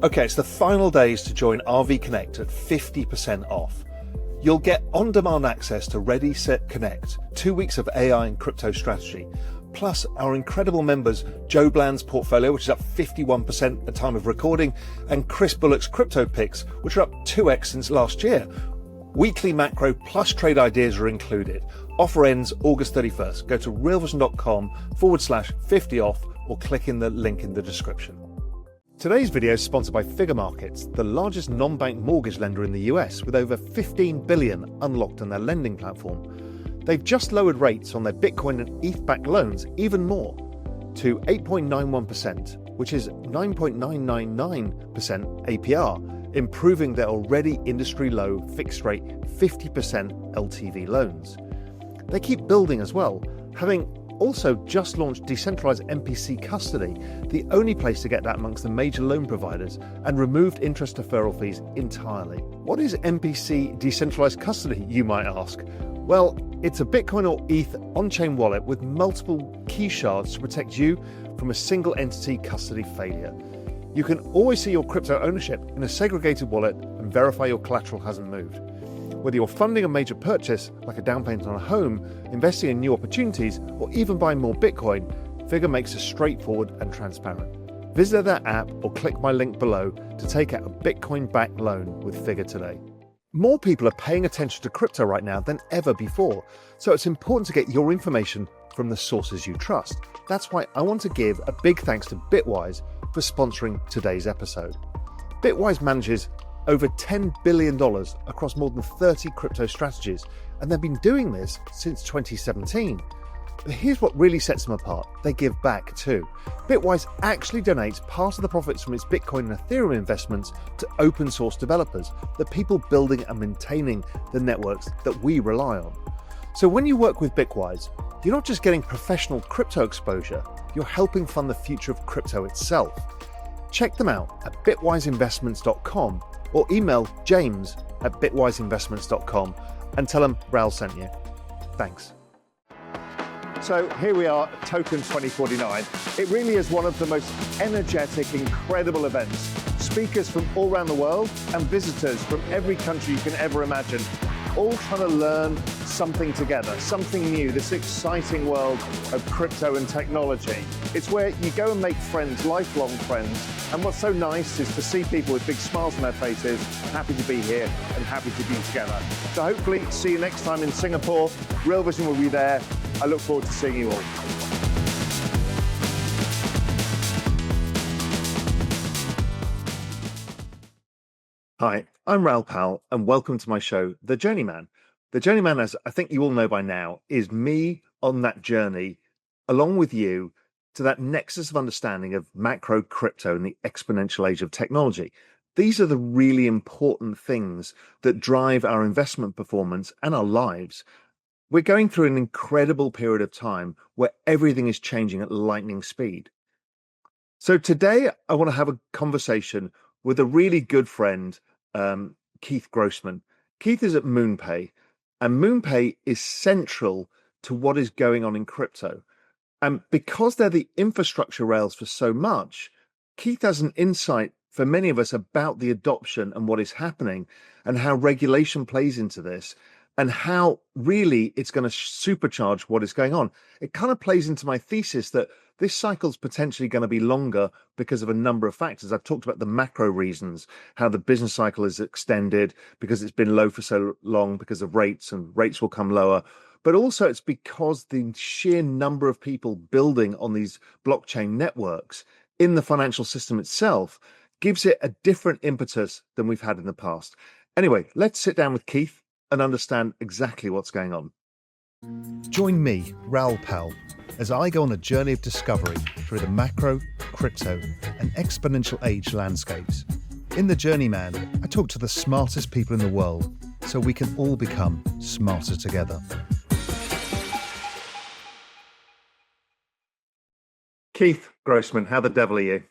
Okay, it's the final days to join RV Connect at 50% off. You'll get on-demand access to Ready, Set, Connect, 2 weeks of AI and crypto strategy, plus our incredible members Joe Bland's portfolio, which is up 51% at time of recording, and Chris Bullock's crypto picks, which are up 2x since last year. Weekly macro plus trade ideas are included. Offer ends August 31st. Go to realvision.com/50 off or click in the link in the description. Today's video is sponsored by Figure Markets, the largest non-bank mortgage lender in the US, with over $15 billion unlocked on their lending platform. They've just lowered rates on their Bitcoin and ETH-backed loans even more to 8.91%, which is 9.999% APR, improving their already industry-low fixed-rate 50% LTV loans. They keep building as well, having also just launched decentralized MPC custody, the only place to get that amongst the major loan providers, and removed interest deferral fees entirely. What is MPC decentralized custody, you might ask? Well, it's a Bitcoin or ETH on-chain wallet with multiple key shards to protect you from a single entity custody failure. You can always see your crypto ownership in a segregated wallet and verify your collateral hasn't moved. Whether you're funding a major purchase, like a down payment on a home, investing in new opportunities, or even buying more Bitcoin, Figure makes it straightforward and transparent. Visit their app or click my link below to take out a Bitcoin-backed loan with Figure today. More people are paying attention to crypto right now than ever before, so it's important to get your information from the sources you trust. That's why I want to give a big thanks to Bitwise for sponsoring today's episode. Bitwise manages over $10 billion across more than 30 crypto strategies, and they've been doing this since 2017. But here's what really sets them apart. They give back too. Bitwise actually donates part of the profits from its Bitcoin and Ethereum investments to open source developers, the people building and maintaining the networks that we rely on. So when you work with Bitwise, you're not just getting professional crypto exposure, you're helping fund the future of crypto itself. Check them out at bitwiseinvestments.com or email james@bitwiseinvestments.com and tell them Raoul sent you. Thanks. So here we are at Token 2049. It really is one of the most energetic, incredible events. Speakers from all around the world and visitors from every country you can ever imagine, all trying to learn something together, something new, this exciting world of crypto and technology. It's where you go and make friends, lifelong friends. And what's so nice is to see people with big smiles on their faces, happy to be here and happy to be together. So hopefully see you next time in Singapore. Real Vision will be there. I look forward to seeing you all. Hi, I'm Raoul Pal, and welcome to my show, The Journeyman. The Journeyman, as I think you all know by now, is me on that journey, along with you, to that nexus of understanding of macro crypto and the exponential age of technology. These are the really important things that drive our investment performance and our lives. We're going through an incredible period of time where everything is changing at lightning speed. So today I want to have a conversation with a really good friend, Keith Grossman. Keith is at Moonpay, and Moonpay is central to what is going on in crypto. And because they're the infrastructure rails for so much, Keith has an insight for many of us about the adoption and what is happening and how regulation plays into this and how really it's going to supercharge what is going on. It kind of plays into my thesis that this cycle is potentially going to be longer because of a number of factors. I've talked about the macro reasons, how the business cycle is extended because it's been low for so long because of rates, and rates will come lower. But also it's because the sheer number of people building on these blockchain networks in the financial system itself gives it a different impetus than we've had in the past. Anyway, let's sit down with Keith and understand exactly what's going on. Join me, Raoul Pal, as I go on a journey of discovery through the macro, crypto, and exponential age landscapes. In The Journeyman, I talk to the smartest people in the world so we can all become smarter together. Keith Grossman, how the devil are you?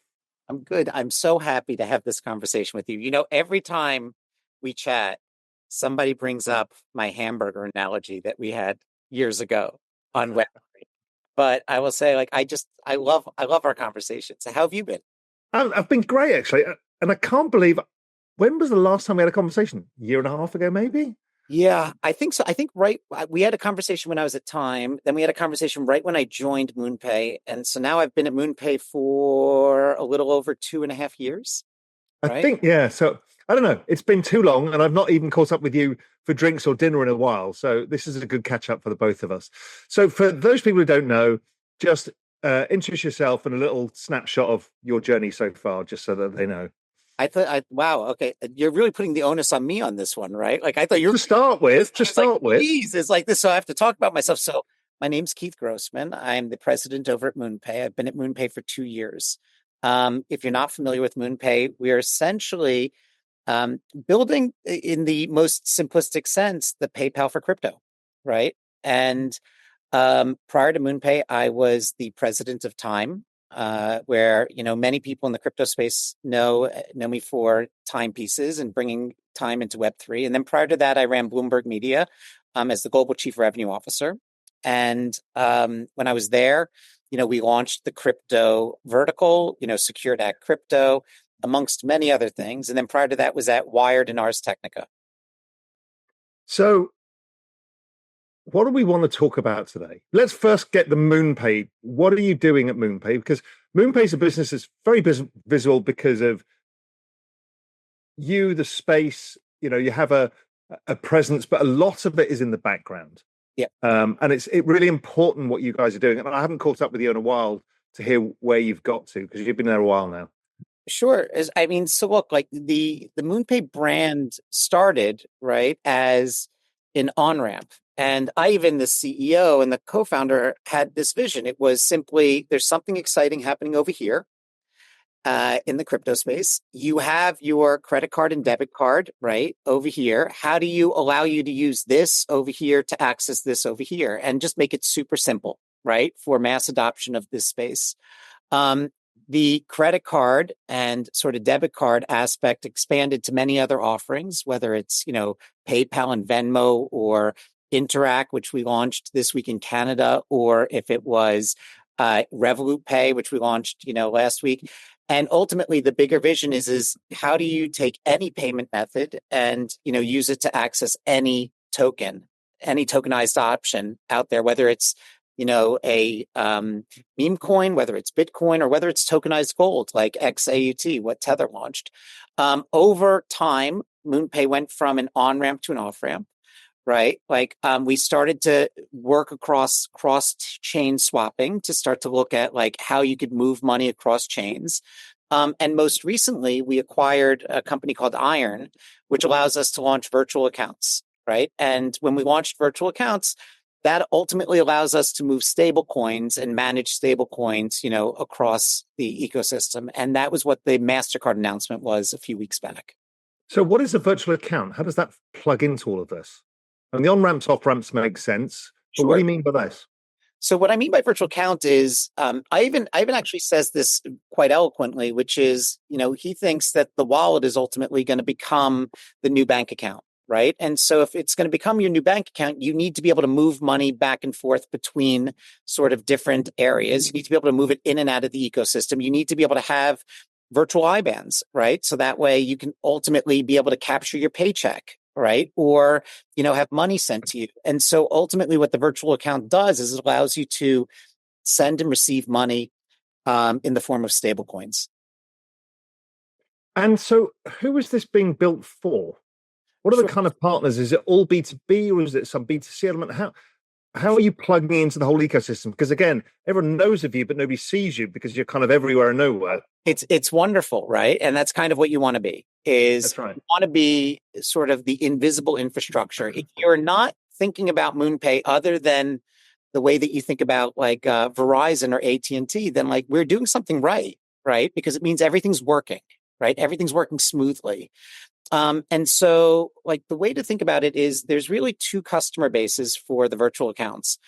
I'm good. I'm so happy to have this conversation with you. You know, every time we chat, somebody brings up my hamburger analogy that we had years ago on Web3. But I will say, like, I love our conversation. So how have you been? I've been great, actually. And I can't believe, when was the last time we had a conversation? A year and a half ago, maybe? Yeah, I think so. I think we had a conversation when I was at Time, then we had a conversation right when I joined Moonpay. And so now I've been at Moonpay for a little over 2.5 years, I right? think, yeah. So I don't know. It's been too long, and I've not even caught up with you for drinks or dinner in a while. So this is a good catch up for the both of us. So for those people who don't know, just introduce yourself and a little snapshot of your journey so far, just so that they know. Wow, okay. You're really putting the onus on me on this one, right? Like I thought you were, To start with, I was like, geez, it's like this. So I have to talk about myself. So my name's Keith Grossman. I'm the president over at Moonpay. I've been at Moonpay for 2 years. If you're not familiar with Moonpay, we're essentially building, in the most simplistic sense, the PayPal for crypto, right? And prior to Moonpay, I was the president of Time, where many people in the crypto space know me for timepieces and bringing time into Web3. And then prior to that, I ran Bloomberg Media as the global chief revenue officer. And when I was there, we launched the crypto vertical, Secured Act Crypto, amongst many other things. And then prior to that was at Wired and Ars Technica. So what do we want to talk about today? Let's first get the Moonpay. What are you doing at Moonpay? Because Moonpay is a business that's very visual because of you, the space. You have a presence, but a lot of it is in the background. Yeah. And it's really important what you guys are doing. And I haven't caught up with you in a while to hear where you've got to, because you've been there a while now. Sure. So look, like the Moonpay brand started, right, as an on-ramp. And I, even the CEO and the co-founder, had this vision. It was simply, there's something exciting happening over here in the crypto space. You have your credit card and debit card, right, over here. How do you allow you to use this over here to access this over here? And just make it super simple, right, for mass adoption of this space. The credit card and sort of debit card aspect expanded to many other offerings, whether it's, PayPal and Venmo, or Interact, which we launched this week in Canada, or if it was Revolut Pay, which we launched, last week. And ultimately, the bigger vision is how do you take any payment method and, use it to access any token, any tokenized option out there, whether it's a meme coin, whether it's Bitcoin, or whether it's tokenized gold like XAUT, what Tether launched. Over time, Moonpay went from an on-ramp to an off-ramp, right? Like we started to work across cross-chain swapping to start to look at like how you could move money across chains. And most recently, we acquired a company called Iron, which allows us to launch virtual accounts, right? And when we launched virtual accounts, that ultimately allows us to move stable coins and manage stable coins, across the ecosystem. And that was what the Mastercard announcement was a few weeks back. So what is a virtual account? How does that plug into all of this? And the on-ramps, off-ramps make sense. But what do you mean by this? So what I mean by virtual account is, Ivan actually says this quite eloquently, which is, he thinks that the wallet is ultimately going to become the new bank account. Right. And so if it's going to become your new bank account, you need to be able to move money back and forth between sort of different areas. You need to be able to move it in and out of the ecosystem. You need to be able to have virtual IBANs, right? So that way you can ultimately be able to capture your paycheck, right? Or, have money sent to you. And so ultimately what the virtual account does is it allows you to send and receive money in the form of stablecoins. And so who is this being built for? What are the kind of partners? Is it all B2B, or is it some B2C element? How are you plugging into the whole ecosystem? Because again, everyone knows of you, but nobody sees you because you're kind of everywhere and nowhere. It's wonderful, right? And that's kind of what you want to be. That's right. You want to be sort of the invisible infrastructure. If you're not thinking about Moonpay other than the way that you think about like Verizon or AT&T, then like we're doing something right? Because it means everything's working, right? Everything's working smoothly. And so like the way to think about it is there's really two customer bases for the virtual accounts.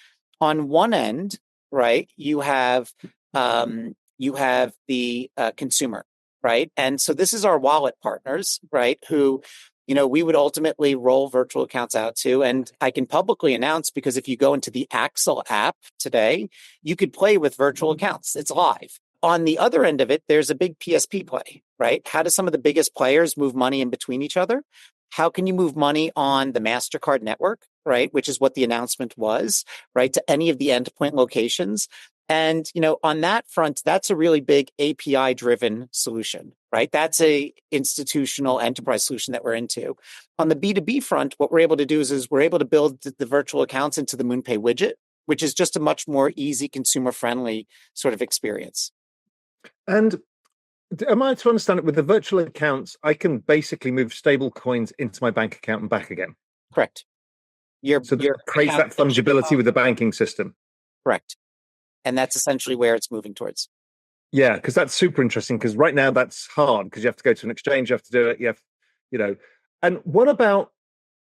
On one end, right, you have the consumer, right? And so this is our wallet partners, right, who, we would ultimately roll virtual accounts out to. And I can publicly announce, because if you go into the Axel app today, you could play with virtual accounts. It's live. on the other end of it, there's a big PSP play, right? How do some of the biggest players move money in between each other? How can you move money on the Mastercard network, right? Which is what the announcement was, right? To any of the endpoint locations. And, on that front, that's a really big API driven solution, right? That's a institutional enterprise solution that we're into. On the B2B front, what we're able to do is we're able to build the virtual accounts into the Moonpay widget, which is just a much more easy consumer friendly sort of experience. And am I to understand it with the virtual accounts? I can basically move stable coins into my bank account and back again. Correct. So that creates that fungibility with the banking system. Correct. And that's essentially where it's moving towards. Yeah, because that's super interesting. Because right now that's hard because you have to go to an exchange, you have to do it. And what about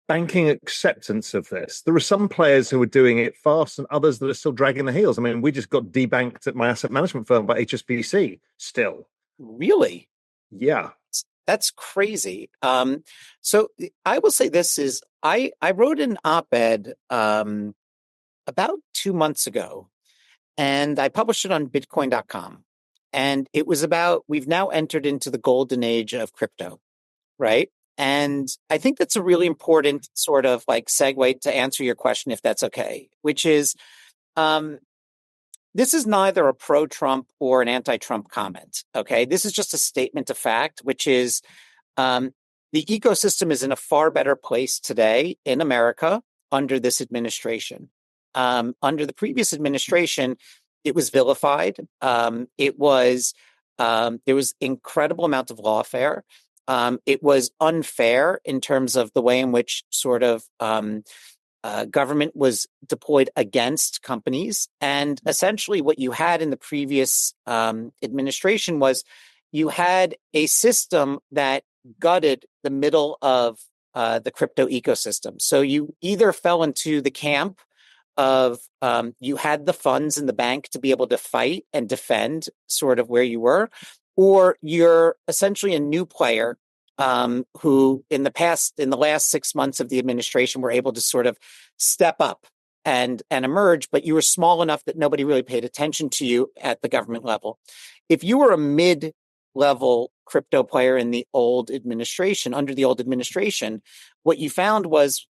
banking acceptance of this? There are some players who are doing it fast and others that are still dragging their heels. I mean, we just got debanked at my asset management firm by HSBC still. Really? Yeah. That's crazy. So I will say this is I wrote an op-ed about 2 months ago, and I published it on Bitcoin.com. And it was about, we've now entered into the golden age of crypto, right? And I think that's a really important sort of like segue to answer your question, if that's okay, which is, this is neither a pro-Trump or an anti-Trump comment, okay? This is just a statement of fact, which is the ecosystem is in a far better place today in America under this administration. Under the previous administration, it was vilified. There was incredible amount of lawfare. It was unfair in terms of the way in which sort of government was deployed against companies. And essentially what you had in the previous administration was you had a system that gutted the middle of the crypto ecosystem. So you either fell into the camp of you had the funds in the bank to be able to fight and defend sort of where you were, or you're essentially a new player who in the last 6 months of the administration were able to sort of step up and emerge, but you were small enough that nobody really paid attention to you at the government level. If you were a mid-level crypto player in the old administration, under the old administration, what you found was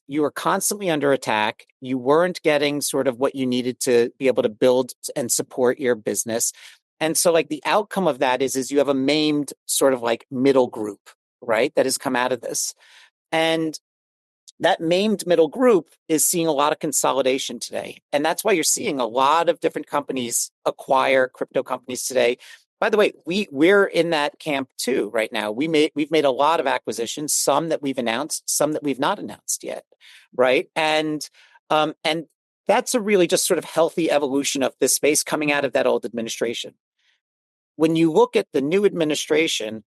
you were constantly under attack. You weren't getting sort of what you needed to be able to build and support your business. And so like the outcome of that is you have a maimed sort of like middle group, right? That has come out of this. And that maimed middle group is seeing a lot of consolidation today. And that's why you're seeing a lot of different companies acquire crypto companies today. By the way, we're in that camp too right now. We've made a lot of acquisitions, some that we've announced, some that we've not announced yet, right? And that's a really just sort of healthy evolution of this space coming out of that old administration. When you look at the new administration,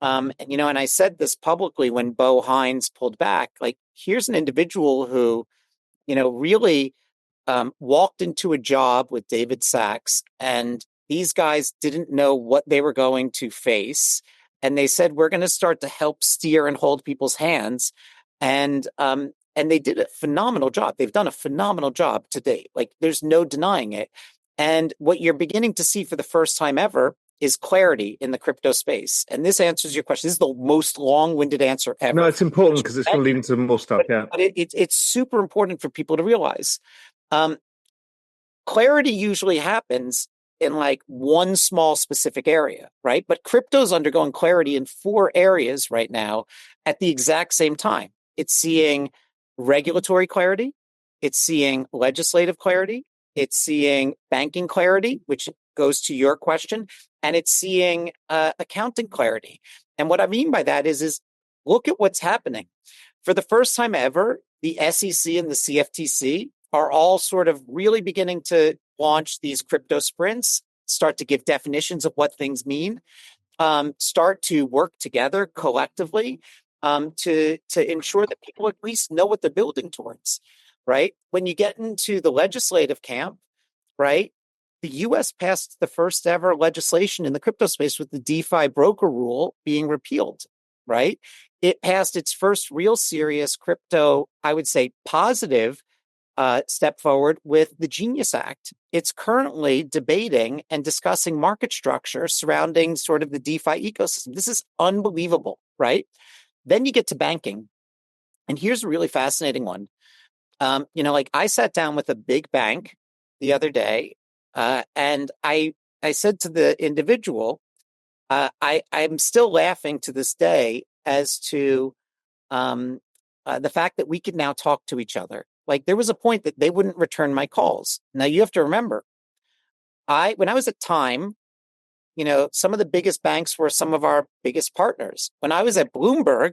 and I said this publicly when Bo Hines pulled back, like here's an individual who, really walked into a job with David Sachs, and these guys didn't know what they were going to face. And they said, we're going to start to help steer and hold people's hands. And they did a phenomenal job. They've done a phenomenal job to date. Like there's no denying it. And what you're beginning to see for the first time ever is clarity in the crypto space. And this answers your question. This is the most long-winded answer ever. No, it's important because it's going to lead into more stuff. But it's super important for people to realize. Clarity usually happens in like one small specific area, right? But crypto's undergoing clarity in 4 areas right now at the exact same time. It's seeing regulatory clarity. It's seeing legislative clarity. It's seeing banking clarity, which goes to your question, and it's seeing accounting clarity. And what I mean by that is look at what's happening. For the first time ever, the SEC and the CFTC are all sort of really beginning to launch these crypto sprints, start to give definitions of what things mean, start to work together collectively to ensure that people at least know what they're building towards, right? When you get into the legislative camp, right, the U.S. passed the first ever legislation in the crypto space with the DeFi broker rule being repealed, right? It passed its first real serious crypto, I would say positive step forward with the Genius Act. It's currently debating and discussing market structure surrounding sort of the DeFi ecosystem. This is unbelievable, right? Then you get to banking. And here's a really fascinating one. Like I sat down with a big bank the other day, and I said to the individual, I'm still laughing to this day as to the fact that we could now talk to each other. Like there was a point that they wouldn't return my calls. Now you have to remember, when I was at Time, some of the biggest banks were some of our biggest partners. When I was at Bloomberg,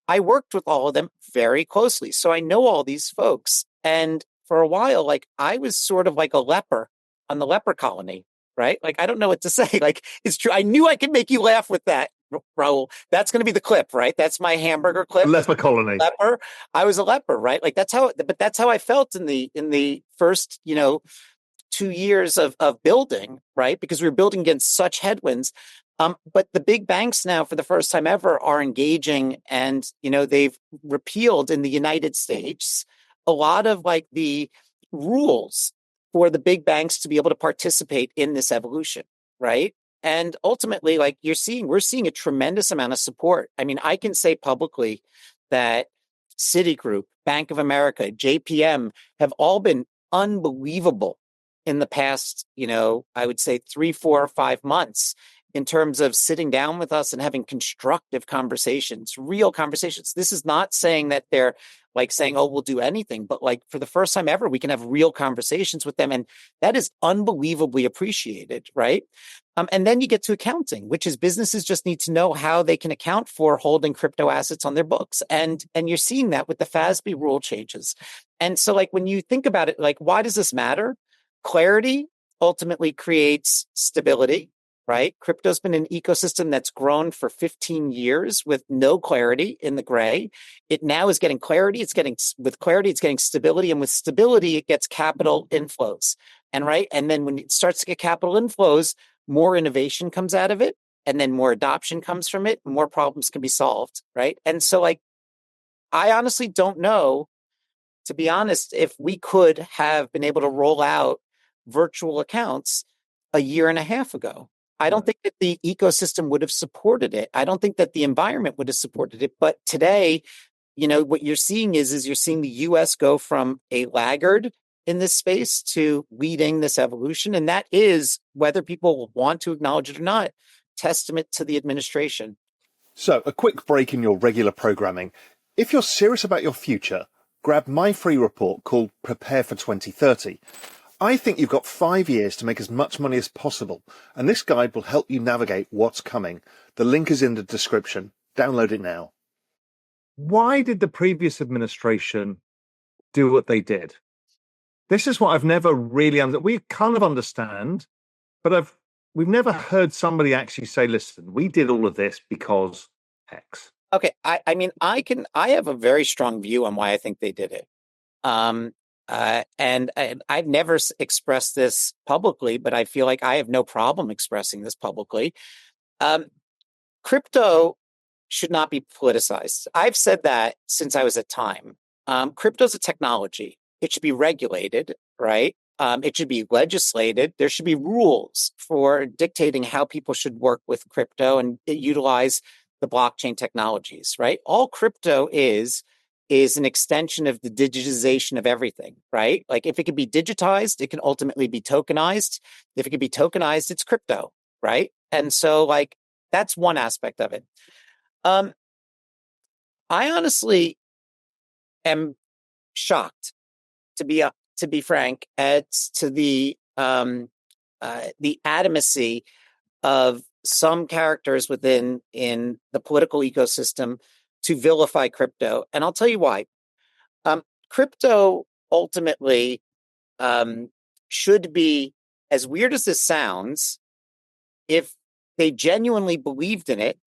I worked with all of them very closely. So I know all these folks. And for a while, like I was sort of like a leper on the leper colony, right? Like, I don't know what to say. Like, it's true. I knew I could make you laugh with that, Raoul. That's going to be the clip, right? That's my hamburger clip. Leper colony. Leper. I was a leper, right? Like that's how I felt in the first, 2 years of building, right? Because we were building against such headwinds. But the big banks now, for the first time ever, are engaging, and they've repealed in the United States a lot of like the rules for the big banks to be able to participate in this evolution, right? And ultimately, like we're seeing a tremendous amount of support. I mean, I can say publicly that Citigroup, Bank of America, JPM have all been unbelievable in the past, I would say 3, 4, or 5 months in terms of sitting down with us and having constructive conversations, real conversations. This is not saying that they're like saying, oh, we'll do anything, but like for the first time ever, we can have real conversations with them. And that is unbelievably appreciated, right? And then you get to accounting, which is businesses just need to know how they can account for holding crypto assets on their books. And you're seeing that with the FASB rule changes. And so like when you think about it, like, why does this matter? Clarity ultimately creates stability, right? Crypto's been an ecosystem that's grown for 15 years with no clarity in the gray. It now is getting clarity. With clarity, it's getting stability. And with stability, it gets capital inflows. And then when it starts to get capital inflows, more innovation comes out of it. And then more adoption comes from it. More problems can be solved, right? And so like, I honestly don't know, to be honest, if we could have been able to roll out virtual accounts a year and a half ago. I don't think that the ecosystem would have supported it. I don't think that the environment would have supported it. But today, what you're seeing is you're seeing the US go from a laggard in this space to leading this evolution. And that is, whether people want to acknowledge it or not, testament to the administration. So, a quick break in your regular programming. If you're serious about your future, grab my free report called Prepare for 2030. I think you've got 5 years to make as much money as possible, and this guide will help you navigate what's coming. The link is in the description. Download it now. Why did the previous administration do what they did? This is what I've never really understood. We kind of understand, but we've never heard somebody actually say, listen, we did all of this because X. Okay. I have a very strong view on why I think they did it. And I've never expressed this publicly, but I feel like I have no problem expressing this publicly. Crypto should not be politicized. I've said that since I was at Time. Crypto is a technology. It should be regulated, right? It should be legislated. There should be rules for dictating how people should work with crypto and utilize the blockchain technologies, right? All crypto is an extension of the digitization of everything, right? Like if it can be digitized, it can ultimately be tokenized. If it can be tokenized, it's crypto, right? And so like, that's one aspect of it. I honestly am shocked, to be frank, as to the adamancy of some characters in the political ecosystem to vilify crypto. And I'll tell you why. Crypto ultimately should be, as weird as this sounds, if they genuinely believed in it,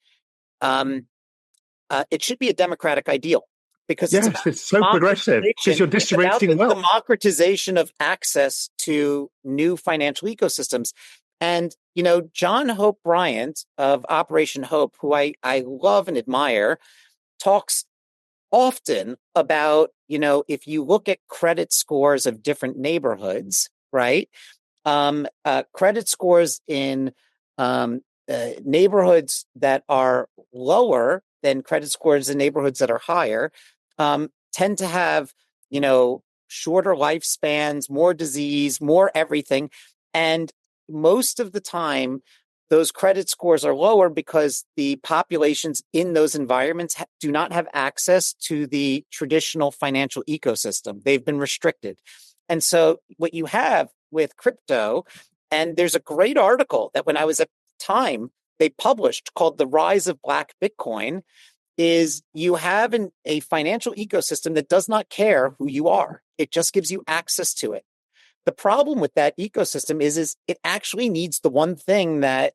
it should be a democratic ideal. Because it's so progressive because you're distributing wealth. Democratization of access to new financial ecosystems. And, John Hope Bryant of Operation Hope, who I love and admire, talks often about if you look at credit scores of different neighborhoods, right? Credit scores in neighborhoods that are lower than credit scores in neighborhoods that are higher tend to have, shorter lifespans, more disease, more everything. And most of the time, those credit scores are lower because the populations in those environments do not have access to the traditional financial ecosystem. They've been restricted. And so what you have with crypto, and there's a great article that when I was at the time, they published called The Rise of Black Bitcoin, is you have a financial ecosystem that does not care who you are. It just gives you access to it. The problem with that ecosystem is it actually needs the one thing that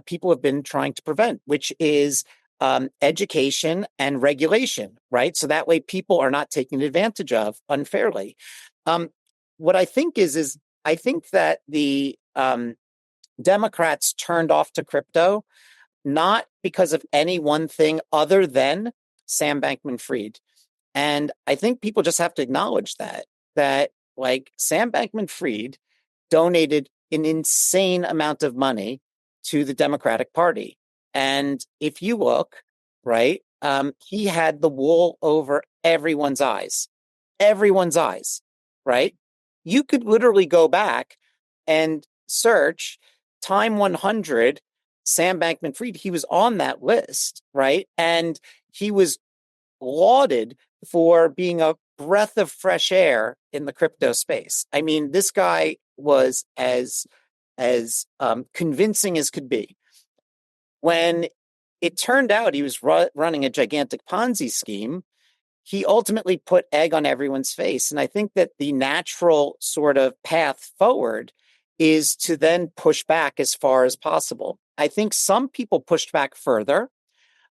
people have been trying to prevent, which is education and regulation, right? So that way people are not taken advantage of unfairly. What I think is I think that the Democrats turned off to crypto not because of any one thing other than Sam Bankman-Fried. And I think people just have to acknowledge that like Sam Bankman-Fried donated an insane amount of money to the Democratic Party. And if you look, right, he had the wool over everyone's eyes, right? You could literally go back and search Time 100, Sam Bankman-Fried. He was on that list, right? And he was lauded for being a breath of fresh air in the crypto space. I mean, this guy was as convincing as could be. When it turned out he was running a gigantic Ponzi scheme, he ultimately put egg on everyone's face. And I think that the natural sort of path forward is to then push back as far as possible. I think some people pushed back further.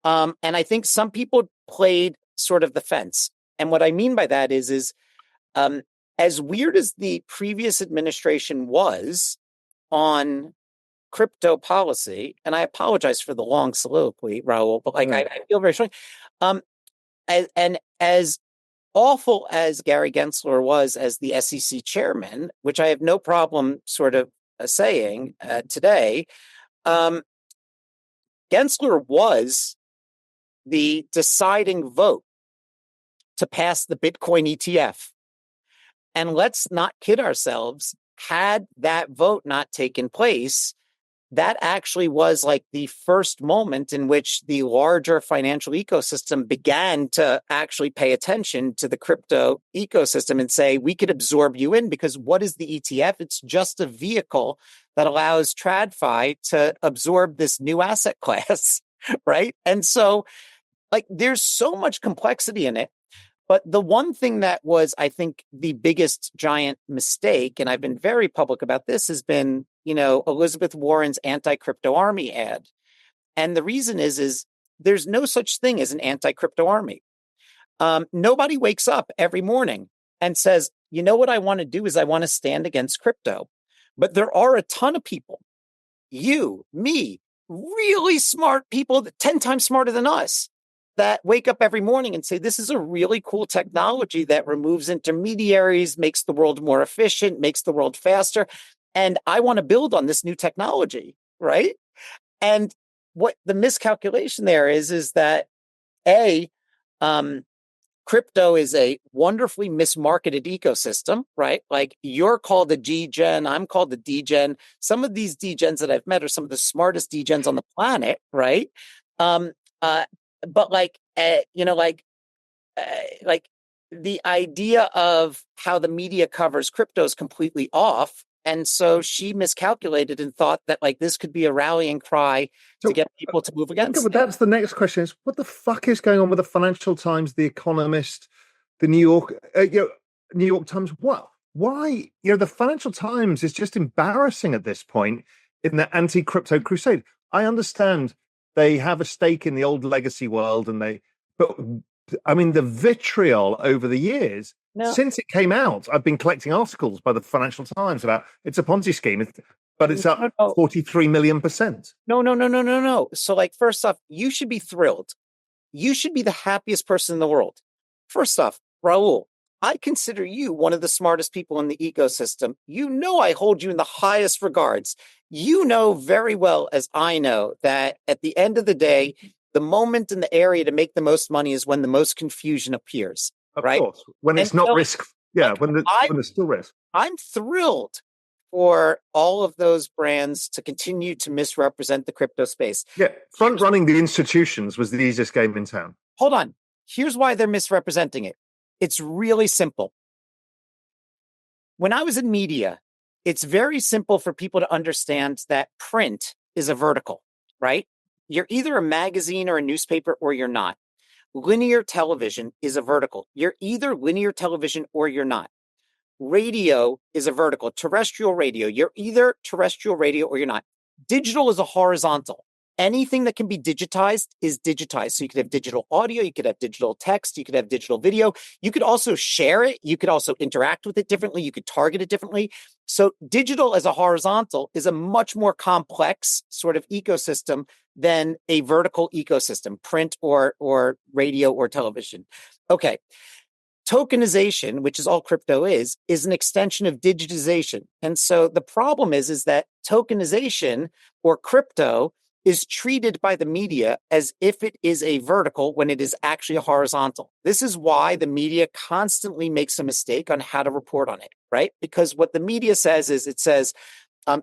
And I think some people played sort of the fence. And what I mean by that is as weird as the previous administration was on crypto policy, and I apologize for the long soliloquy, Raoul, but I feel very strong. And as awful as Gary Gensler was as the SEC chairman, which I have no problem sort of saying today, Gensler was the deciding vote to pass the Bitcoin ETF. And let's not kid ourselves, had that vote not taken place, that actually was like the first moment in which the larger financial ecosystem began to actually pay attention to the crypto ecosystem and say, we could absorb you in, because what is the ETF? It's just a vehicle that allows TradFi to absorb this new asset class, right? And so like there's so much complexity in it. But the one thing that was, I think, the biggest giant mistake, and I've been very public about this, has been, Elizabeth Warren's anti-crypto army ad. And the reason is there's no such thing as an anti-crypto army. Nobody wakes up every morning and says, you know what I want to do is I want to stand against crypto. But there are a ton of people, you, me, really smart people, 10 times smarter than us, that wake up every morning and say, this is a really cool technology that removes intermediaries, makes the world more efficient, makes the world faster. And I want to build on this new technology, right? And what the miscalculation there is that crypto is a wonderfully mismarketed ecosystem, right? Like you're called a G-Gen, I'm called a D-Gen. Some of these D-Gens that I've met are some of the smartest D-Gens on the planet, right? But like the idea of how the media covers crypto is completely off. And so she miscalculated and thought that like this could be a rallying cry to get people to move against. Okay, but that's the next question: is what the fuck is going on with the Financial Times, the Economist, the New York Times? What? Why? The Financial Times is just embarrassing at this point in the anti-crypto crusade. I understand they have a stake in the old legacy world, but I mean the vitriol over the years. No. Since it came out, I've been collecting articles by the Financial Times about it's a Ponzi scheme, but it's up 43 million%. No. So like, first off, you should be thrilled. You should be the happiest person in the world First off, Raul, I consider you one of the smartest people in the ecosystem. You know I hold you in the highest regards. You know very well, as I know, that at the end of the day, the moment in the area to make the most money is when the most confusion appears, Of right? course, when And it's not so, risk. Yeah, like, when there's still risk. I'm thrilled for all of those brands to continue to misrepresent the crypto space. Yeah, front running the institutions was the easiest game in town. Hold on. Here's why they're misrepresenting it. It's really simple. When I was in media, it's very simple for people to understand that print is a vertical, right? You're either a magazine or a newspaper or you're not. Linear television is a vertical. You're either linear television or you're not. Radio is a vertical. Terrestrial radio, you're either terrestrial radio or you're not. Digital is a horizontal. Anything that can be digitized is digitized. So you could have digital audio, you could have digital text, you could have digital video. You could also share it. You could also interact with it differently. You could target it differently. So digital as a horizontal is a much more complex sort of ecosystem than a vertical ecosystem, print or radio or television. Okay. Tokenization, which is all crypto is an extension of digitization. And so the problem is that tokenization or crypto is treated by the media as if it is a vertical when it is actually a horizontal. This is why the media constantly makes a mistake on how to report on it, right? Because what the media says is it says,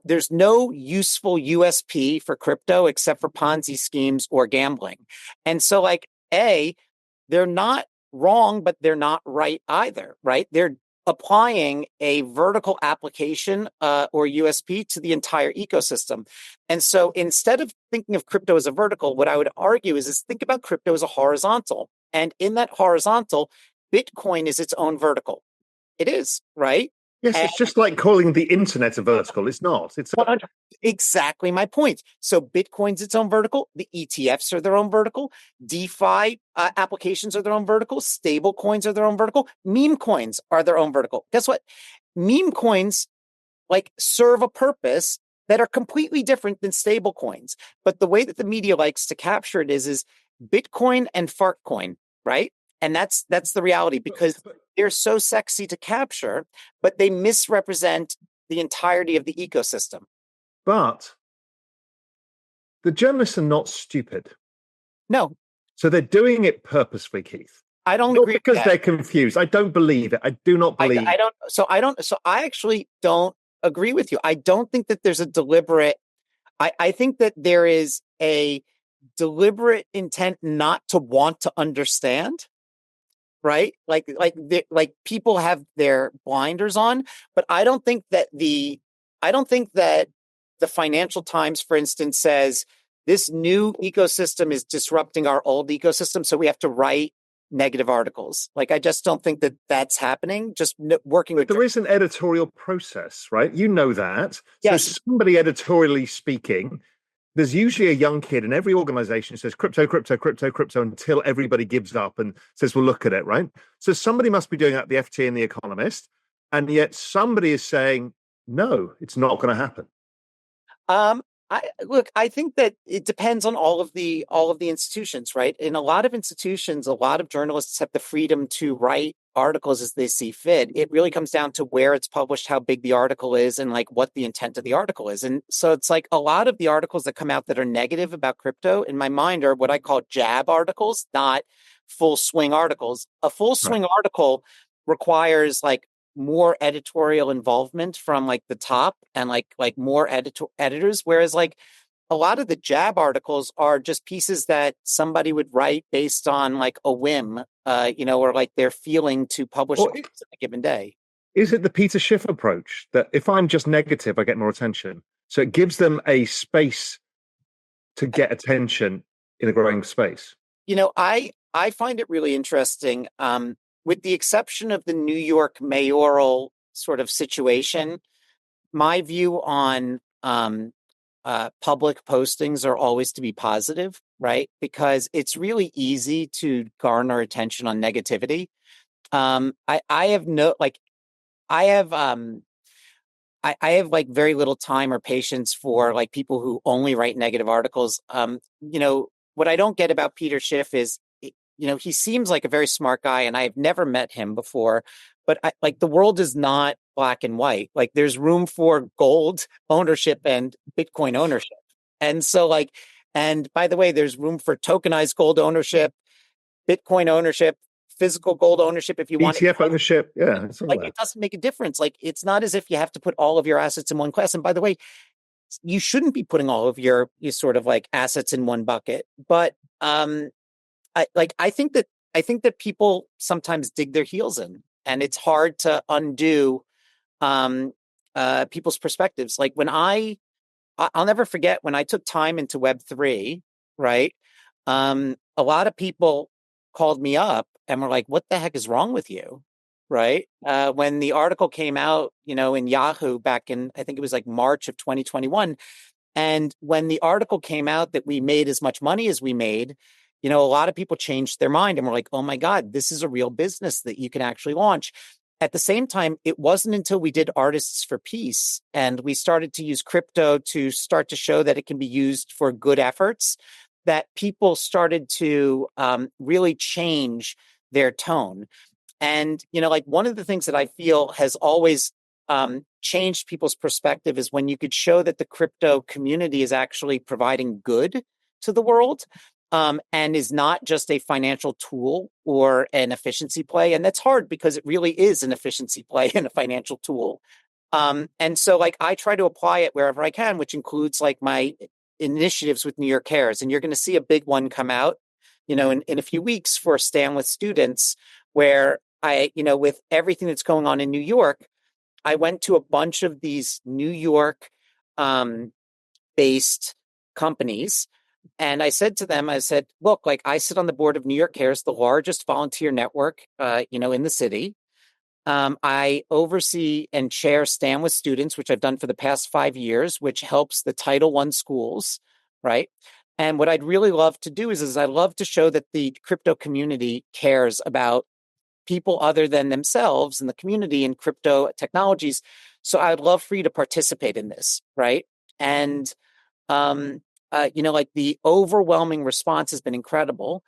there's no useful USP for crypto except for Ponzi schemes or gambling. And so they're not wrong, but they're not right either, right? They're applying a vertical application or USP to the entire ecosystem. And so instead of thinking of crypto as a vertical, what I would argue is think about crypto as a horizontal. And in that horizontal, Bitcoin is its own vertical. It is, right? Yes, And it's just like calling the internet a vertical. It's not. It's 100 exactly my point. So Bitcoin's its own vertical. The ETFs are their own vertical. DeFi applications are their own vertical. Stable coins are their own vertical. Meme coins are their own vertical. Guess what? Meme coins serve a purpose that are completely different than stable coins. But the way that the media likes to capture it is Bitcoin and Fartcoin, right? And that's the reality because they're so sexy to capture, but they misrepresent the entirety of the ecosystem. But the journalists are not stupid. No. So they're doing it purposefully, Keith. I don't not agree because with that. they're confused. I don't believe it. I do not believe I actually don't agree with you. I don't think that there's a deliberate, I think that there is a deliberate intent not to want to understand, right? Like people have their blinders on, but I don't think that the Financial Times, for instance, says this new ecosystem is disrupting our old ecosystem, so we have to write negative articles. I just don't think that that's happening. Just working with. There is an editorial process, right? You know that. Yes. So somebody editorially speaking, there's usually a young kid in every organization who says crypto, crypto, crypto, crypto until everybody gives up and says, well, look at it, right? So somebody must be doing that, the FT and the Economist, and yet somebody is saying, no, it's not going to happen. I think that it depends on all of the institutions, right? In a lot of institutions, a lot of journalists have the freedom to write articles as they see fit. It really comes down to where it's published, how big the article is, and what the intent of the article is. And so it's a lot of the articles that come out that are negative about crypto, in my mind, are what I call jab articles, not full swing articles. A full swing article requires more editorial involvement from the top and more editors, whereas a lot of the jab articles are just pieces that somebody would write based on a whim, or their feeling to publish on a given day. Is it the Peter Schiff approach that if I'm just negative, I get more attention? So it gives them a space to get attention in a growing space. I find it really interesting. With the exception of the New York mayoral sort of situation, my view on public postings are always to be positive, right? Because it's really easy to garner attention on negativity. I have very little time or patience for people who only write negative articles. What I don't get about Peter Schiff is, he seems like a very smart guy, and I've never met him before. But like the world is not black and white. Like there's room for gold ownership and Bitcoin ownership. And so and by the way, there's room for tokenized gold ownership, Bitcoin ownership, physical gold ownership if you want it. ETF ownership. Yeah, it's all Like that. it doesn't make a difference. Like it's not as if you have to put all of your assets in one class. And by the way, you shouldn't be putting all of your sort of like assets in one bucket. But I think that people sometimes dig their heels in, and it's hard to undo people's perspectives. Like when I'll never forget when I took time into Web3, right? A lot of people called me up and were like, "What the heck is wrong with you?" Right? When the article came out, in Yahoo back in, I think it was like March of 2021, and when the article came out that we made as much money as we made, a lot of people changed their mind and were like, "Oh my God, this is a real business that you can actually launch." At the same time, it wasn't until we did Artists for Peace and we started to use crypto to start to show that it can be used for good efforts that people started to really change their tone. And, like one of the things that I feel has always changed people's perspective is when you could show that the crypto community is actually providing good to the world. And is not just a financial tool or an efficiency play. And that's hard because it really is an efficiency play and a financial tool. And so I try to apply it wherever I can, which includes like my initiatives with New York Cares. And you're going to see a big one come out, in a few weeks for Stand With Students, where with everything that's going on in New York, I went to a bunch of these New York based companies. And I said to them, look, like I sit on the board of New York Cares, the largest volunteer network, in the city. I oversee and chair Stand With Students, which I've done for the past 5 years, which helps the Title I schools, right? And what I'd really love to do is I love to show that the crypto community cares about people other than themselves and the community and crypto technologies. So I'd love for you to participate in this, right? And like the overwhelming response has been incredible.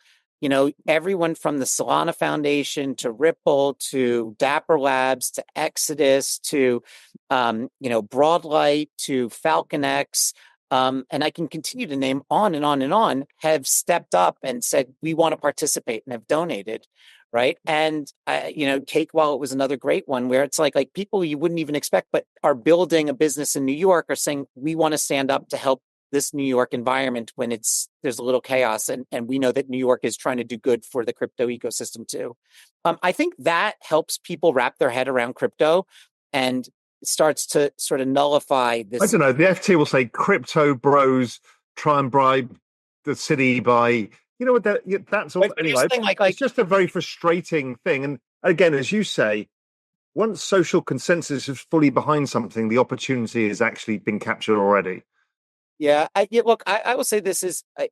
Everyone from the Solana Foundation to Ripple to Dapper Labs to Exodus to, Broadlight to FalconX, and I can continue to name on and on and on, have stepped up and said, we want to participate and have donated. Right. And, Cake Wallet was another great one where it's like people you wouldn't even expect, but are building a business in New York are saying, we want to stand up to help this New York environment when there's a little chaos. And we know that New York is trying to do good for the crypto ecosystem too. I think that helps people wrap their head around crypto and starts to sort of nullify this. I don't know. The FT will say crypto bros try and bribe the city by, what that's all. Anyway, it's just a very frustrating thing. And again, as you say, once social consensus is fully behind something, the opportunity has actually been captured already. Yeah, look, I will say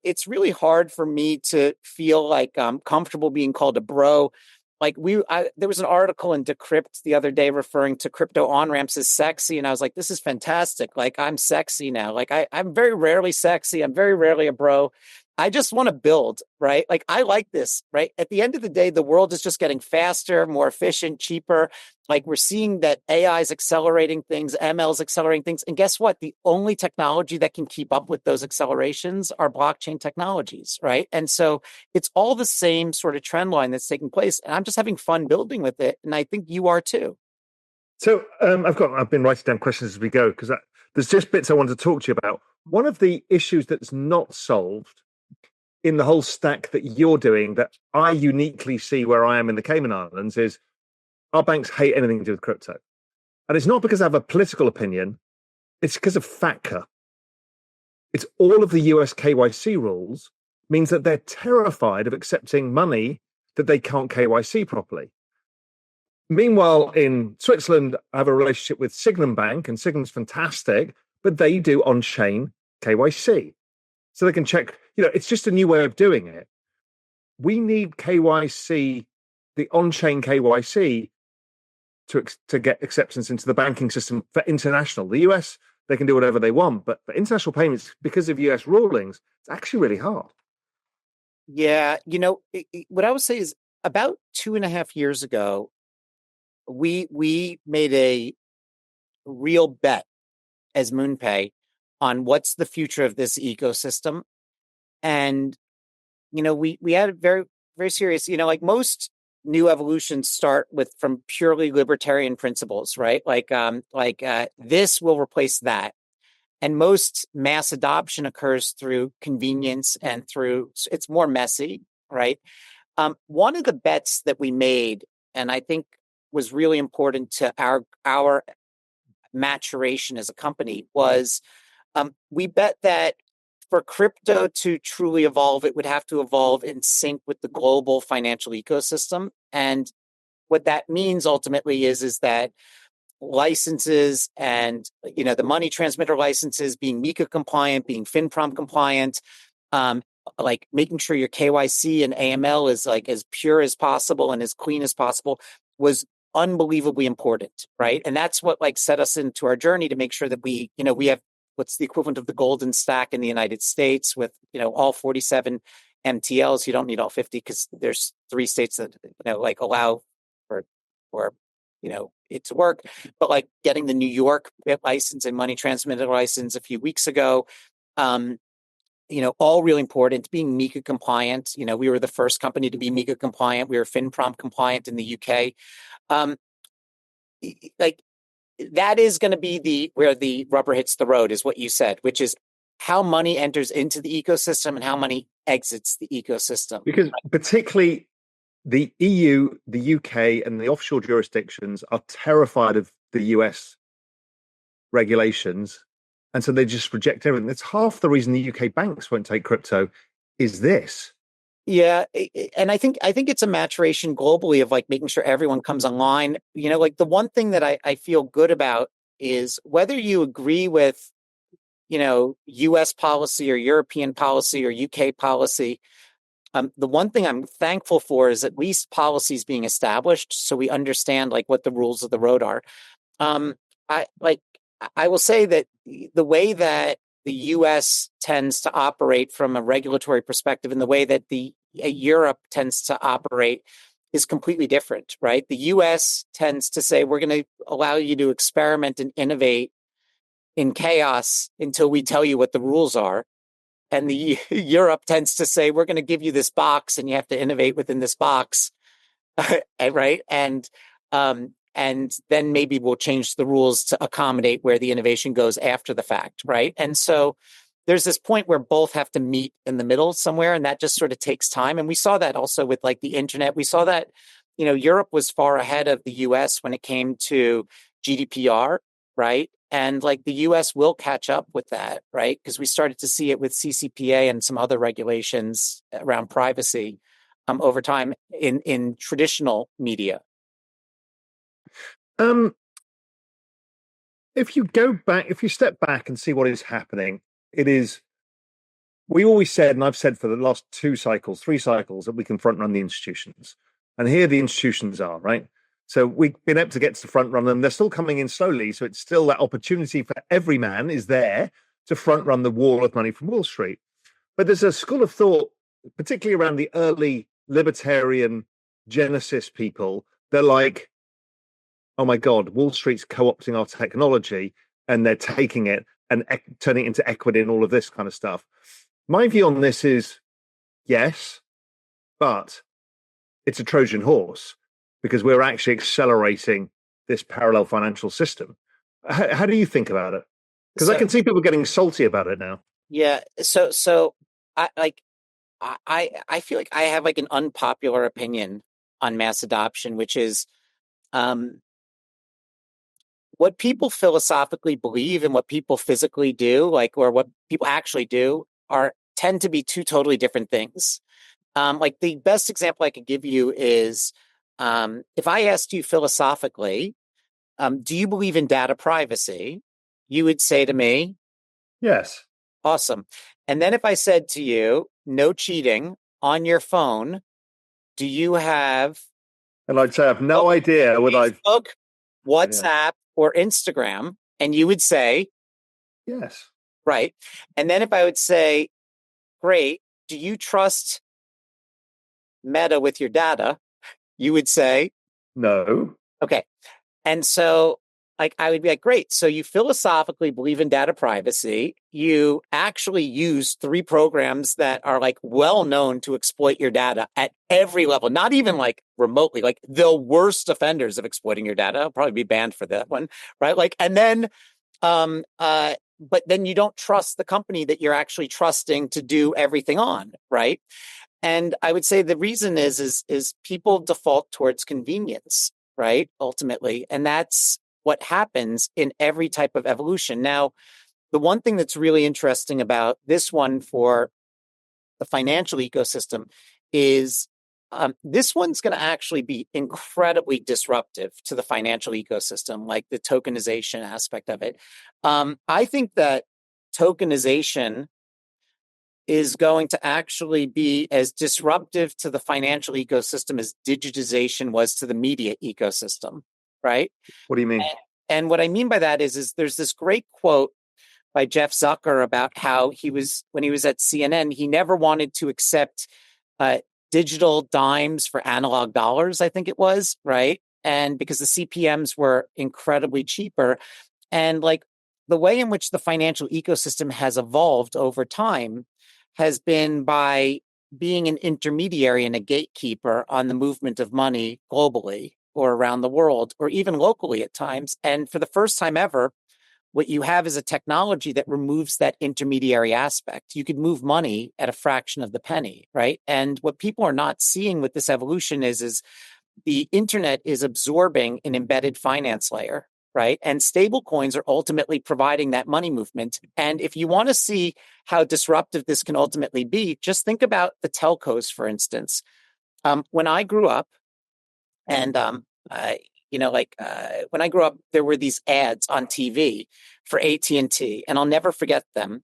it's really hard for me to feel like I'm comfortable being called a bro. Like there was an article in Decrypt the other day referring to crypto on-ramps as sexy. And I was like, this is fantastic. Like I'm sexy now. Like I'm very rarely sexy. I'm very rarely a bro. I just want to build, right? Like I like this, right? At the end of the day, the world is just getting faster, more efficient, cheaper. Like we're seeing that AI is accelerating things, ML is accelerating things. And guess what? The only technology that can keep up with those accelerations are blockchain technologies, right? And so it's all the same sort of trend line that's taking place. And I'm just having fun building with it. And I think you are too. So I've been writing down questions as we go because there's just bits I want to talk to you about. One of the issues that's not solved in the whole stack that you're doing that I uniquely see where I am in the Cayman Islands is our banks hate anything to do with crypto. And it's not because I have a political opinion, it's because of FATCA. It's all of the US KYC rules means that they're terrified of accepting money that they can't KYC properly. Meanwhile, in Switzerland, I have a relationship with Signum Bank, and Signum's fantastic, but they do on-chain KYC. So they can check, it's just a new way of doing it. We need KYC, the on-chain KYC, to get acceptance into the banking system for international. The US, they can do whatever they want, but for international payments, because of US rulings, it's actually really hard. Yeah, what I would say is about 2.5 years ago, we made a real bet as Moonpay on what's the future of this ecosystem. And we had a very, very serious, like most new evolutions start with from purely libertarian principles, right? Like this will replace that. And most mass adoption occurs through convenience and through it's more messy, right? One of the bets that we made, and I think was really important to our maturation as a company, was we bet that for crypto to truly evolve, it would have to evolve in sync with the global financial ecosystem. And what that means ultimately is that licenses and the money transmitter licenses being MiCA compliant, being FinProm compliant, um, like making sure your KYC and AML is like as pure as possible and as clean as possible was unbelievably important, right? And that's what like set us into our journey to make sure that we have what's the equivalent of the golden stack in the United States with all 47 MTLs. You don't need all 50 because there's 3 states that like allow for it to work. But like getting the New York license and money transmitter license a few weeks ago, all really important. Being MiCA compliant, we were the first company to be MiCA compliant. We were FinProm compliant in the UK. Um, like that is going to be where the rubber hits the road, is what you said, which is how money enters into the ecosystem and how money exits the ecosystem. Because particularly the EU, the UK, and the offshore jurisdictions are terrified of the US regulations, and so they just reject everything. That's half the reason the UK banks won't take crypto. Is this? Yeah, and I think it's a maturation globally of like making sure everyone comes online. Like the one thing that I feel good about is whether you agree with, US policy or European policy or UK policy. The one thing I'm thankful for is at least policies being established so we understand like what the rules of the road are. Um, I will say that the way that the US tends to operate from a regulatory perspective and the way that the Europe tends to operate is completely different, right? The US tends to say we're going to allow you to experiment and innovate in chaos until we tell you what the rules are. And the Europe tends to say we're going to give you this box and you have to innovate within this box. Right? And then maybe we'll change the rules to accommodate where the innovation goes after the fact, right? And so there's this point where both have to meet in the middle somewhere, and that just sort of takes time. And we saw that also with like the internet. We saw that, Europe was far ahead of the US when it came to GDPR, right? And like the US will catch up with that, right? Because we started to see it with CCPA and some other regulations around privacy over time in traditional media. Um, if you go back, if you step back and see what is happening, it is. We always said, and I've said for the last 2 cycles, 3 cycles, that we can front run the institutions, and here the institutions are, right. So we've been able to get to the front run, and they're still coming in slowly. So it's still that opportunity for every man is there to front run the wall of money from Wall Street. But there's a school of thought, particularly around the early libertarian Genesis people. They're like, oh my God, Wall Street's co-opting our technology and they're taking it and turning it into equity and all of this kind of stuff. My view on this is yes, but it's a Trojan horse because we're actually accelerating this parallel financial system. How do you think about it? Because I can see people getting salty about it now. Yeah. So I feel like I have like an unpopular opinion on mass adoption, which is um, what people philosophically believe and what people physically do, like, or what people actually do, are tend to be two totally different things. Like the best example I could give you is if I asked you philosophically, do you believe in data privacy? You would say to me, Yes. awesome. And then if I said to you, no cheating on your phone, do you have And I'd say I have no idea what Facebook, WhatsApp, or Instagram? And you would say, yes. right. And then if I would say, great, do you trust Meta with your data, you would say, No. okay. And so, like, I would be like, great. So you philosophically believe in data privacy. You actually use three programs that are like well known to exploit your data at every level, not even like remotely, like the worst offenders of exploiting your data. I'll probably be banned for that one, right? Like, and then, but then you don't trust the company that you're actually trusting to do everything on, right? And I would say the reason is people default towards convenience, right? Ultimately. And that's what happens in every type of evolution. Now, the one thing that's really interesting about this one for the financial ecosystem is this one's going to actually be incredibly disruptive to the financial ecosystem, like the tokenization aspect of it. I think that tokenization is going to actually be as disruptive to the financial ecosystem as digitization was to the media ecosystem, right? What do you mean? And what I mean by that is there's this great quote by Jeff Zucker about how when he was at CNN, he never wanted to accept uh, digital dimes for analog dollars, I think it was, right? And because the CPMs were incredibly cheaper. And like the way in which the financial ecosystem has evolved over time has been by being an intermediary and a gatekeeper on the movement of money globally or around the world or even locally at times. And for the first time ever, what you have is a technology that removes that intermediary aspect. You could move money at a fraction of the penny, right? And what people are not seeing with this evolution is the internet is absorbing an embedded finance layer, right? And stable coins are ultimately providing that money movement. And if you want to see how disruptive this can ultimately be, just think about the telcos, for instance. When I grew up, and when I grew up, there were these ads on TV for AT&T, and I'll never forget them.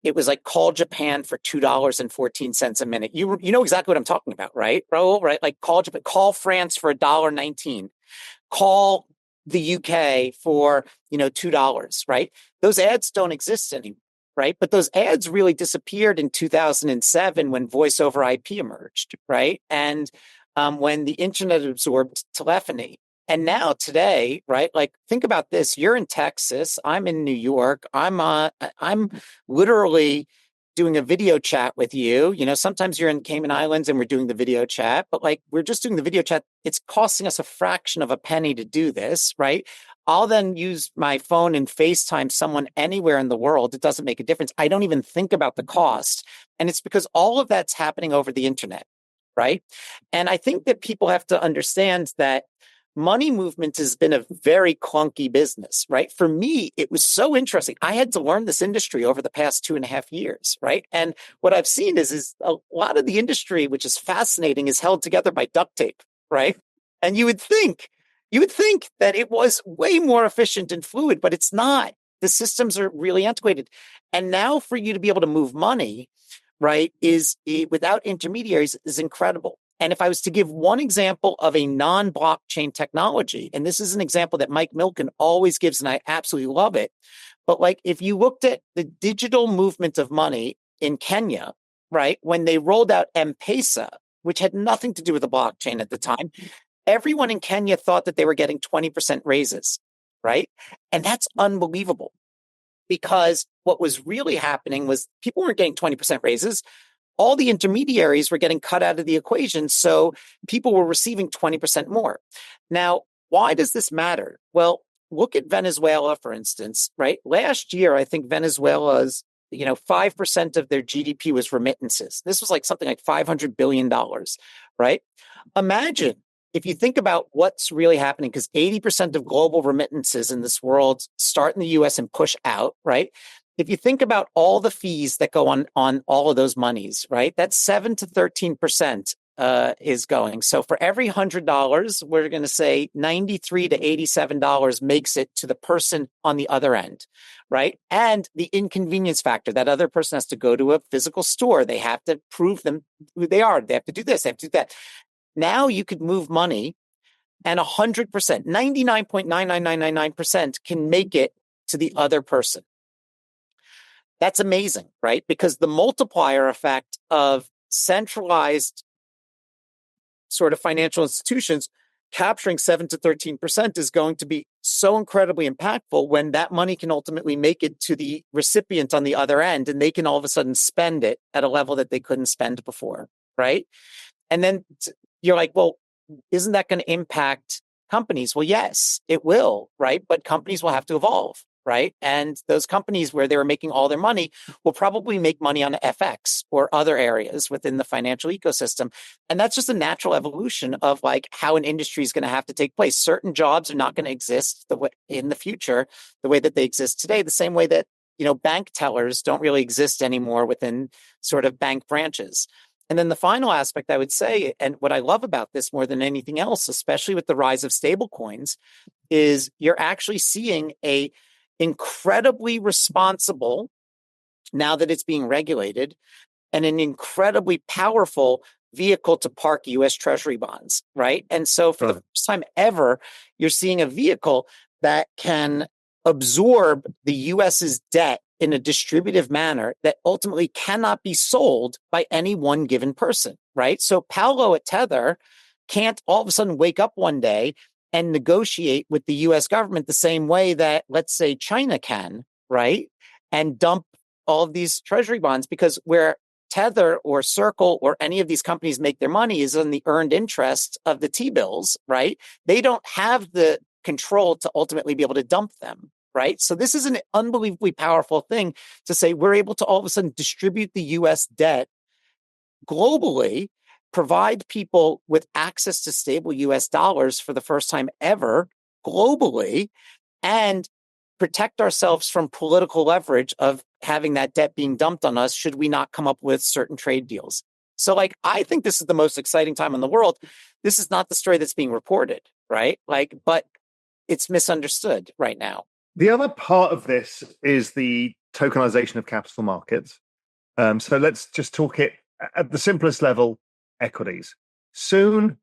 It was like call Japan for $2.14 a minute. You know exactly what I'm talking about, right, Raoul? Right? Like call Japan, call France for $1.19, call the UK for $2, right? Those ads don't exist anymore, right? But those ads really disappeared in 2007 when voice over IP emerged, right? And when the internet absorbed telephony. And now today, right? Like think about this. You're in Texas. I'm in New York. I'm literally doing a video chat with you. Sometimes you're in Cayman Islands and we're doing the video chat, but like we're just doing the video chat. It's costing us a fraction of a penny to do this, right? I'll then use my phone and FaceTime someone anywhere in the world. It doesn't make a difference. I don't even think about the cost. And it's because all of that's happening over the internet, right? And I think that people have to understand that money movement has been a very clunky business, right? For me, it was so interesting. I had to learn this industry over the past 2.5 years, right? And what I've seen is a lot of the industry, which is fascinating, is held together by duct tape, right? And you would think that it was way more efficient and fluid, but it's not. The systems are really antiquated. And now for you to be able to move money, right, is without intermediaries is incredible. And if I was to give one example of a non-blockchain technology, and this is an example that Mike Milken always gives, and I absolutely love it. But like if you looked at the digital movement of money in Kenya, right, when they rolled out M-Pesa, which had nothing to do with the blockchain at the time, everyone in Kenya thought that they were getting 20% raises, right? And that's unbelievable because what was really happening was people weren't getting 20% raises. All the intermediaries were getting cut out of the equation. So people were receiving 20% more. Now, why does this matter? Well, look at Venezuela, for instance, right? Last year, I think Venezuela's 5% of their GDP was remittances. This was like something like $500 billion, right? Imagine if you think about what's really happening, because 80% of global remittances in this world start in the US and push out, right? If you think about all the fees that go on all of those monies, right? That's 7 to 13% is going. So for every $100, we're going to say $93 to $87 makes it to the person on the other end, right? And the inconvenience factor, that other person has to go to a physical store. They have to prove them who they are. They have to do this, they have to do that. Now you could move money and 100%, 99.99999% can make it to the other person. That's amazing, right? Because the multiplier effect of centralized sort of financial institutions, capturing 7 to 13% is going to be so incredibly impactful when that money can ultimately make it to the recipient on the other end, and they can all of a sudden spend it at a level that they couldn't spend before, right? And then you're like, well, isn't that going to impact companies? Well, yes, it will, right? But companies will have to evolve, right? And those companies where they were making all their money will probably make money on FX or other areas within the financial ecosystem. And that's just a natural evolution of like how an industry is going to have to take place. Certain jobs are not going to exist the way in the future, the way that they exist today, the same way that, bank tellers don't really exist anymore within sort of bank branches. And then the final aspect I would say, and what I love about this more than anything else, especially with the rise of stablecoins, is you're actually seeing a incredibly responsible, now that it's being regulated, and an incredibly powerful vehicle to park US Treasury bonds, right? And so for the first time ever, you're seeing a vehicle that can absorb the US's debt in a distributive manner that ultimately cannot be sold by any one given person, right? So Paolo at Tether can't all of a sudden wake up one day and negotiate with the US government the same way that, let's say, China can, right? And dump all of these treasury bonds, because where Tether or Circle or any of these companies make their money is on the earned interest of the T-bills, right? They don't have the control to ultimately be able to dump them, right? So this is an unbelievably powerful thing to say we're able to all of a sudden distribute the US debt globally, provide people with access to stable US dollars for the first time ever globally, and protect ourselves from political leverage of having that debt being dumped on us should we not come up with certain trade deals. So I think this is the most exciting time in the world. This is not the story that's being reported, right? But it's misunderstood right now. The other part of this is the tokenization of capital markets. So let's just talk it at the simplest level, equities. Soon,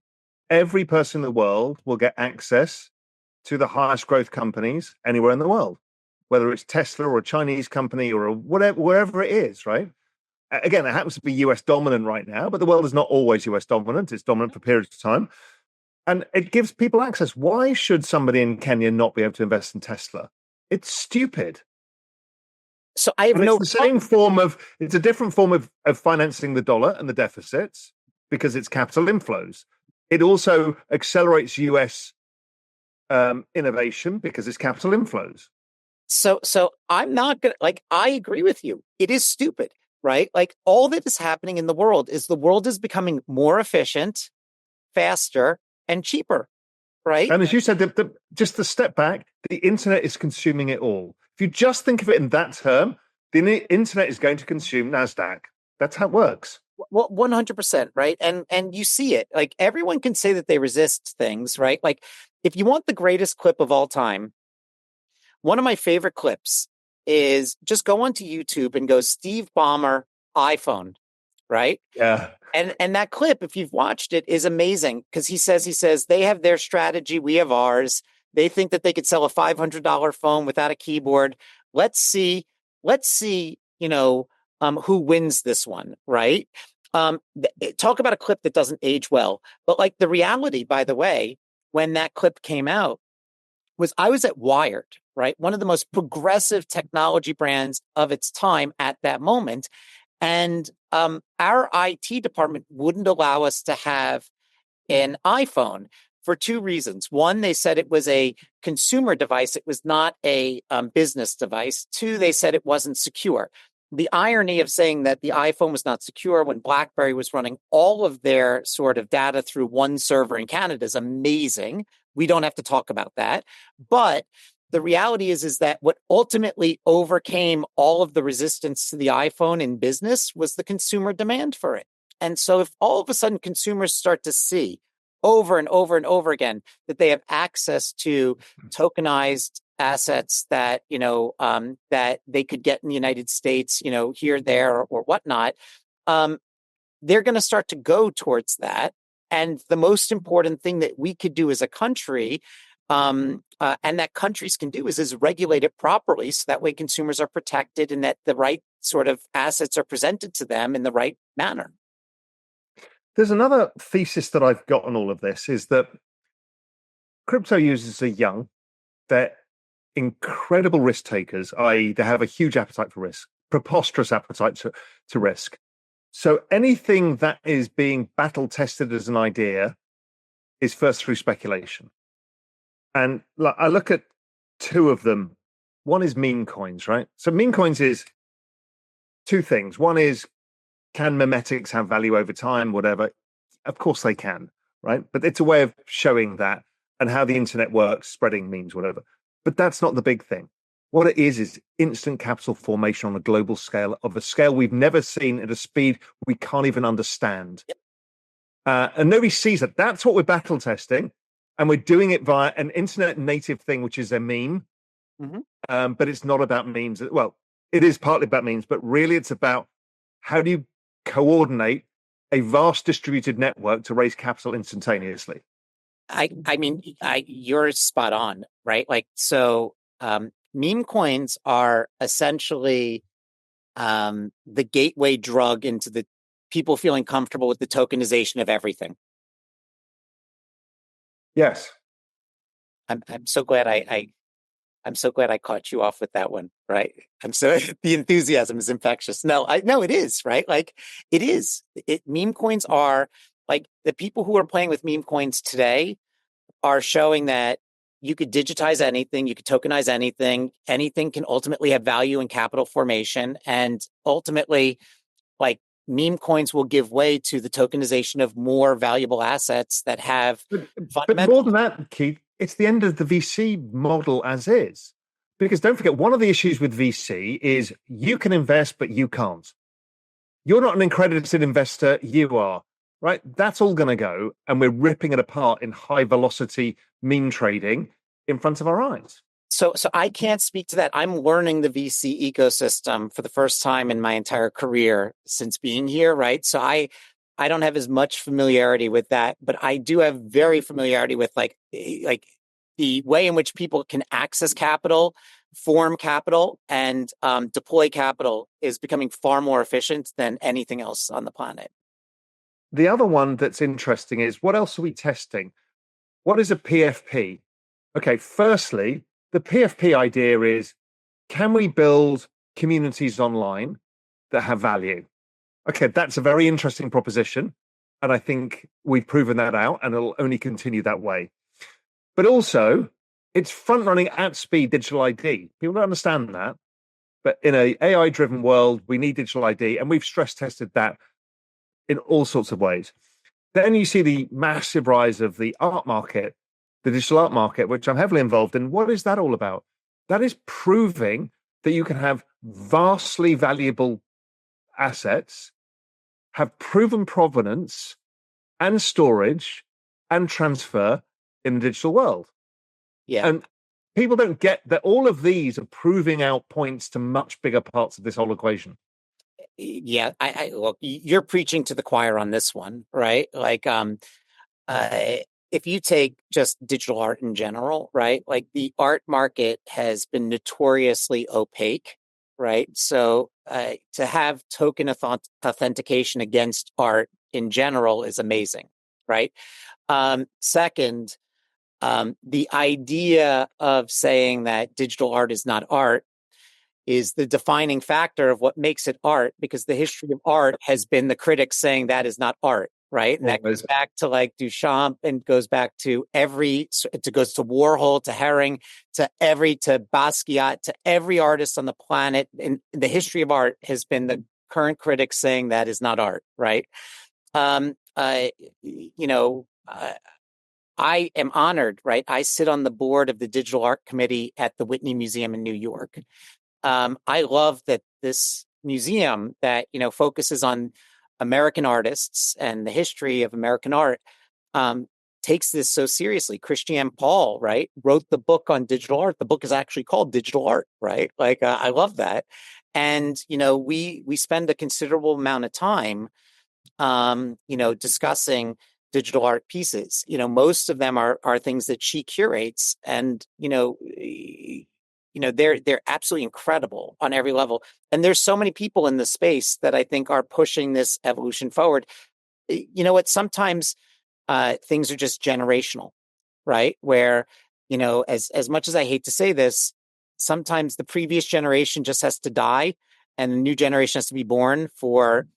every person in the world will get access to the highest growth companies anywhere in the world, whether it's Tesla or a Chinese company or whatever, wherever it is, right? Again, it happens to be US dominant right now, but the world is not always US dominant. It's dominant for periods of time. And it gives people access. Why should somebody in Kenya not be able to invest in Tesla? It's stupid. So I have it's the same form of, it's a different form of financing the dollar and the deficits because it's capital inflows. It also accelerates US innovation because it's capital inflows. So I'm not going to, I agree with you. It is stupid, right? All that is happening in the world is becoming more efficient, faster, and cheaper, right? And as you said, just to step back, the internet is consuming it all. If you just think of it in that term, the internet is going to consume NASDAQ. That's how it works. Well, 100%, right? And you see it. Everyone can say that they resist things, right? If you want the greatest clip of all time, one of my favorite clips is just go onto YouTube and go Steve Ballmer iPhone, right? Yeah. And that clip, if you've watched it, is amazing because he says they have their strategy, we have ours. They think that they could sell a $500 phone without a keyboard. Let's see, who wins this one, right? Talk about a clip that doesn't age well. But the reality, by the way, when that clip came out, was I was at Wired, right? One of the most progressive technology brands of its time at that moment. And our IT department wouldn't allow us to have an iPhone for two reasons. One, they said it was a consumer device. It was not a business device. Two, they said it wasn't secure. The irony of saying that the iPhone was not secure when BlackBerry was running all of their sort of data through one server in Canada is amazing. We don't have to talk about that. But the reality is that what ultimately overcame all of the resistance to the iPhone in business was the consumer demand for it. And so if all of a sudden consumers start to see over and over and over again that they have access to tokenized assets that, that they could get in the United States, here, there, or whatnot, they're going to start to go towards that. And the most important thing that we could do as a country, and that countries can do is regulate it properly so that way consumers are protected and that the right sort of assets are presented to them in the right manner. There's another thesis that I've got on all of this is that crypto users are young, they're incredible risk takers, i.e., they have a huge appetite for risk, preposterous appetite to risk. So anything that is being battle tested as an idea is first through speculation. And I look at two of them. One is meme coins, right? So meme coins is two things. One is, can memetics have value over time, whatever? Of course they can, right? But it's a way of showing that and how the internet works, spreading memes, whatever. But that's not the big thing. What it is instant capital formation on a global scale, of a scale we've never seen, at a speed we can't even understand. Yep. And nobody sees it. That's what we're battle testing. And we're doing it via an internet native thing, which is a meme. Mm-hmm. But it's not about memes. Well, it is partly about memes, but really it's about how do you coordinate a vast distributed network to raise capital instantaneously. You're spot on, right? Like, so meme coins are essentially the gateway drug into the people feeling comfortable with the tokenization of everything. Yes. I'm so glad I'm so glad I caught you off with that one, right? The enthusiasm is infectious. No, it is, right? Like it is. Meme coins are like the people who are playing with meme coins today are showing that you could digitize anything, you could tokenize anything, anything can ultimately have value in capital formation. And ultimately, like meme coins will give way to the tokenization of more valuable assets that have but more than that, Keith, it's the end of the VC model as is. Because don't forget, one of the issues with VC is you can invest, but you can't. You're not an accredited investor, you are, right? That's all going to go. And we're ripping it apart in high velocity meme trading in front of our eyes. So I can't speak to that. I'm learning the VC ecosystem for the first time in my entire career since being here, right? So I don't have as much familiarity with that, but I do have very familiarity with like the way in which people can access capital, form capital, and deploy capital is becoming far more efficient than anything else on the planet. The other one that's interesting is, what else are we testing? What is a PFP? Okay, firstly, the PFP idea is, can we build communities online that have value? Okay, that's a very interesting proposition. And I think we've proven that out, and it'll only continue that way. But also, it's front running at speed digital ID. People don't understand that. But in an AI driven world, we need digital ID, and we've stress tested that in all sorts of ways. Then you see the massive rise of the art market, the digital art market, which I'm heavily involved in. What is that all about? That is proving that you can have vastly valuable assets, have proven provenance and storage and transfer in the digital world. Yeah. And people don't get that all of these are proving out points to much bigger parts of this whole equation. Yeah, I look, you're preaching to the choir on this one, right? Like, if you take just digital art in general, right? Like the art market has been notoriously opaque, right? So, to have token authentication against art in general is amazing, right? Second, the idea of saying that digital art is not art is the defining factor of what makes it art, because the history of art has been the critics saying that is not art, right? And that goes back to like Duchamp and goes back to it goes to Warhol, to Herring, to Basquiat, to every artist on the planet. And the history of art has been the current critics saying that is not art, right? You know, I am honored, right? I sit on the board of the Digital Art Committee at the Whitney Museum in New York. I love that this museum that, you know, focuses on American artists and the history of American art, takes this so seriously. Christiane Paul, right, wrote the book on digital art. The book is actually called Digital Art, right? Like, I love that. And, you know, we spend a considerable amount of time, you know, discussing digital art pieces. You know, most of them are things that she curates, and, they're absolutely incredible on every level. And there's so many people in the space that I think are pushing this evolution forward. you know what? Sometimes things are just generational, right? Where, as much as I hate to say this, sometimes the previous generation just has to die and the new generation has to be born for,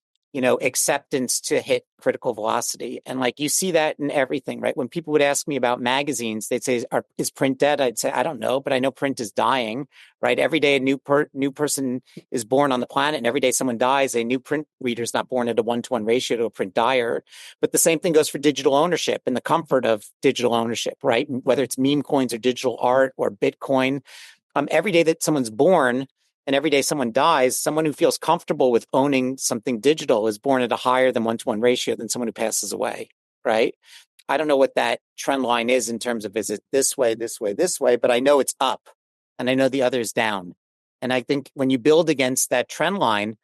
acceptance to hit critical velocity. And like you see that in everything, right? When people would ask me about magazines, they'd say, is print dead? I'd say, I don't know, but I know print is dying, right? Every day a new person is born on the planet, and every day someone dies, a new print reader is not born at a 1-to-1 ratio to a print dyer. But the same thing goes for digital ownership and the comfort of digital ownership, right? Whether it's meme coins or digital art or Bitcoin, every day that someone's born and every day someone dies, someone who feels comfortable with owning something digital is born at a higher than 1-to-1 ratio than someone who passes away, right? I don't know what that trend line is in terms of, is it this way, this way, this way, but I know it's up and I know the other is down. And I think when you build against that trend line,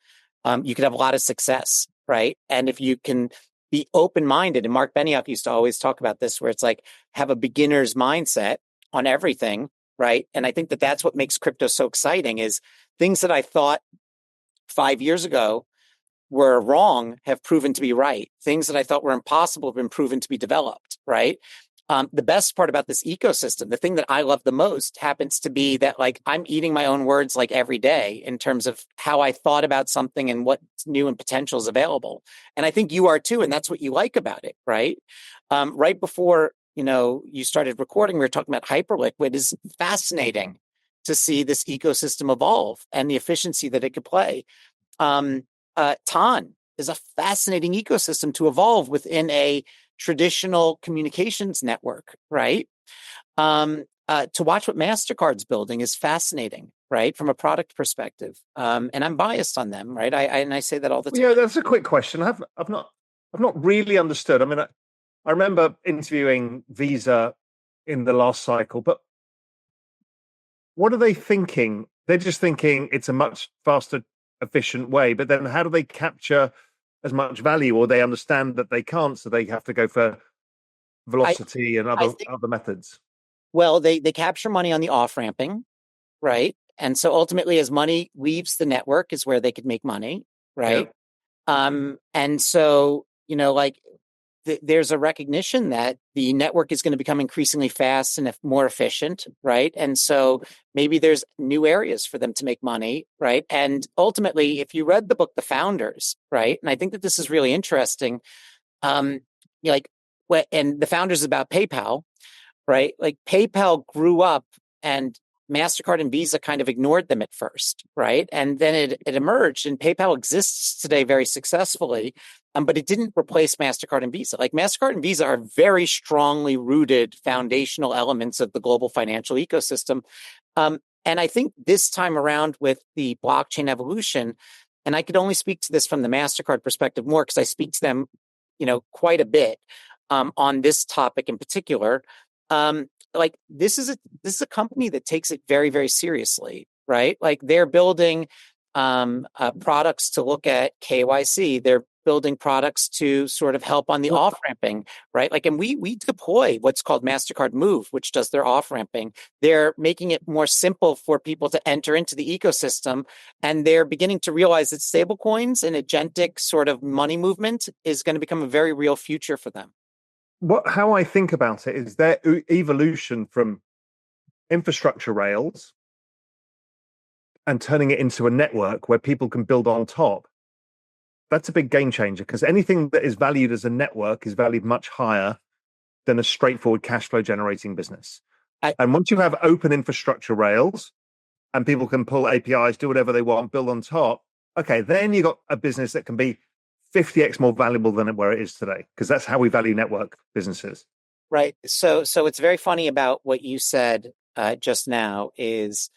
you could have a lot of success, right? And if you can be open-minded, and Mark Benioff used to always talk about this, where it's like, have a beginner's mindset on everything, right? And I think that that's what makes crypto so exciting, is things that I thought 5 years ago were wrong have proven to be right. Things that I thought were impossible have been proven to be developed, right? The best part about this ecosystem, the thing that I love the most, happens to be that like I'm eating my own words like every day in terms of how I thought about something and what new and potential is available. And I think you are too, and that's what you like about it, right? Right before you started recording, we were talking about Hyperliquid. Is fascinating to see this ecosystem evolve and the efficiency that it could play. TON is a fascinating ecosystem to evolve within a traditional communications network, right? To watch what Mastercard's building is fascinating, right, from a product perspective. And I'm biased on them, right? I say that all the time. Yeah, that's a quick question. I've not really understood. I mean, I remember interviewing Visa in the last cycle, but what are they thinking? They're just thinking it's a much faster, efficient way. But then how do they capture as much value, or they understand that they can't, so they have to go for velocity and I think, other methods? well, they capture money on the off ramping, right? And so ultimately, as money leaves the network, is where they could make money, Yeah. right? And so like there's a recognition that the network is going to become increasingly fast and more efficient, right? And so maybe there's new areas for them to make money, right? And ultimately, if you read the book The Founders, right, and I think that this is really interesting, um, like and The Founders is about PayPal, right? Like PayPal grew up and Mastercard and Visa kind of ignored them at first, right? And then it emerged, and PayPal exists today very successfully, but it didn't replace Mastercard and Visa. Like Mastercard and Visa are very strongly rooted foundational elements of the global financial ecosystem. And I think this time around with the blockchain evolution, and I could only speak to this from the Mastercard perspective more because I speak to them, quite a bit on this topic in particular. Like this is a company that takes it very, very seriously, right? Like they're building products to look at KYC. They're building products to sort of help on the off ramping, right? Like, and we deploy what's called Mastercard Move, which does their off ramping. They're making it more simple for people to enter into the ecosystem, and they're beginning to realize that stablecoins and agentic sort of money movement is going to become a very real future for them. How I think about it is their evolution from infrastructure rails and turning it into a network where people can build on top. That's a big game changer, because anything that is valued as a network is valued much higher than a straightforward cash flow generating business. And once you have open infrastructure rails and people can pull APIs, do whatever they want, build on top, okay, then you got a business that can be 50x more valuable than where it is today, because that's how we value network businesses. Right. So it's very funny about what you said just now is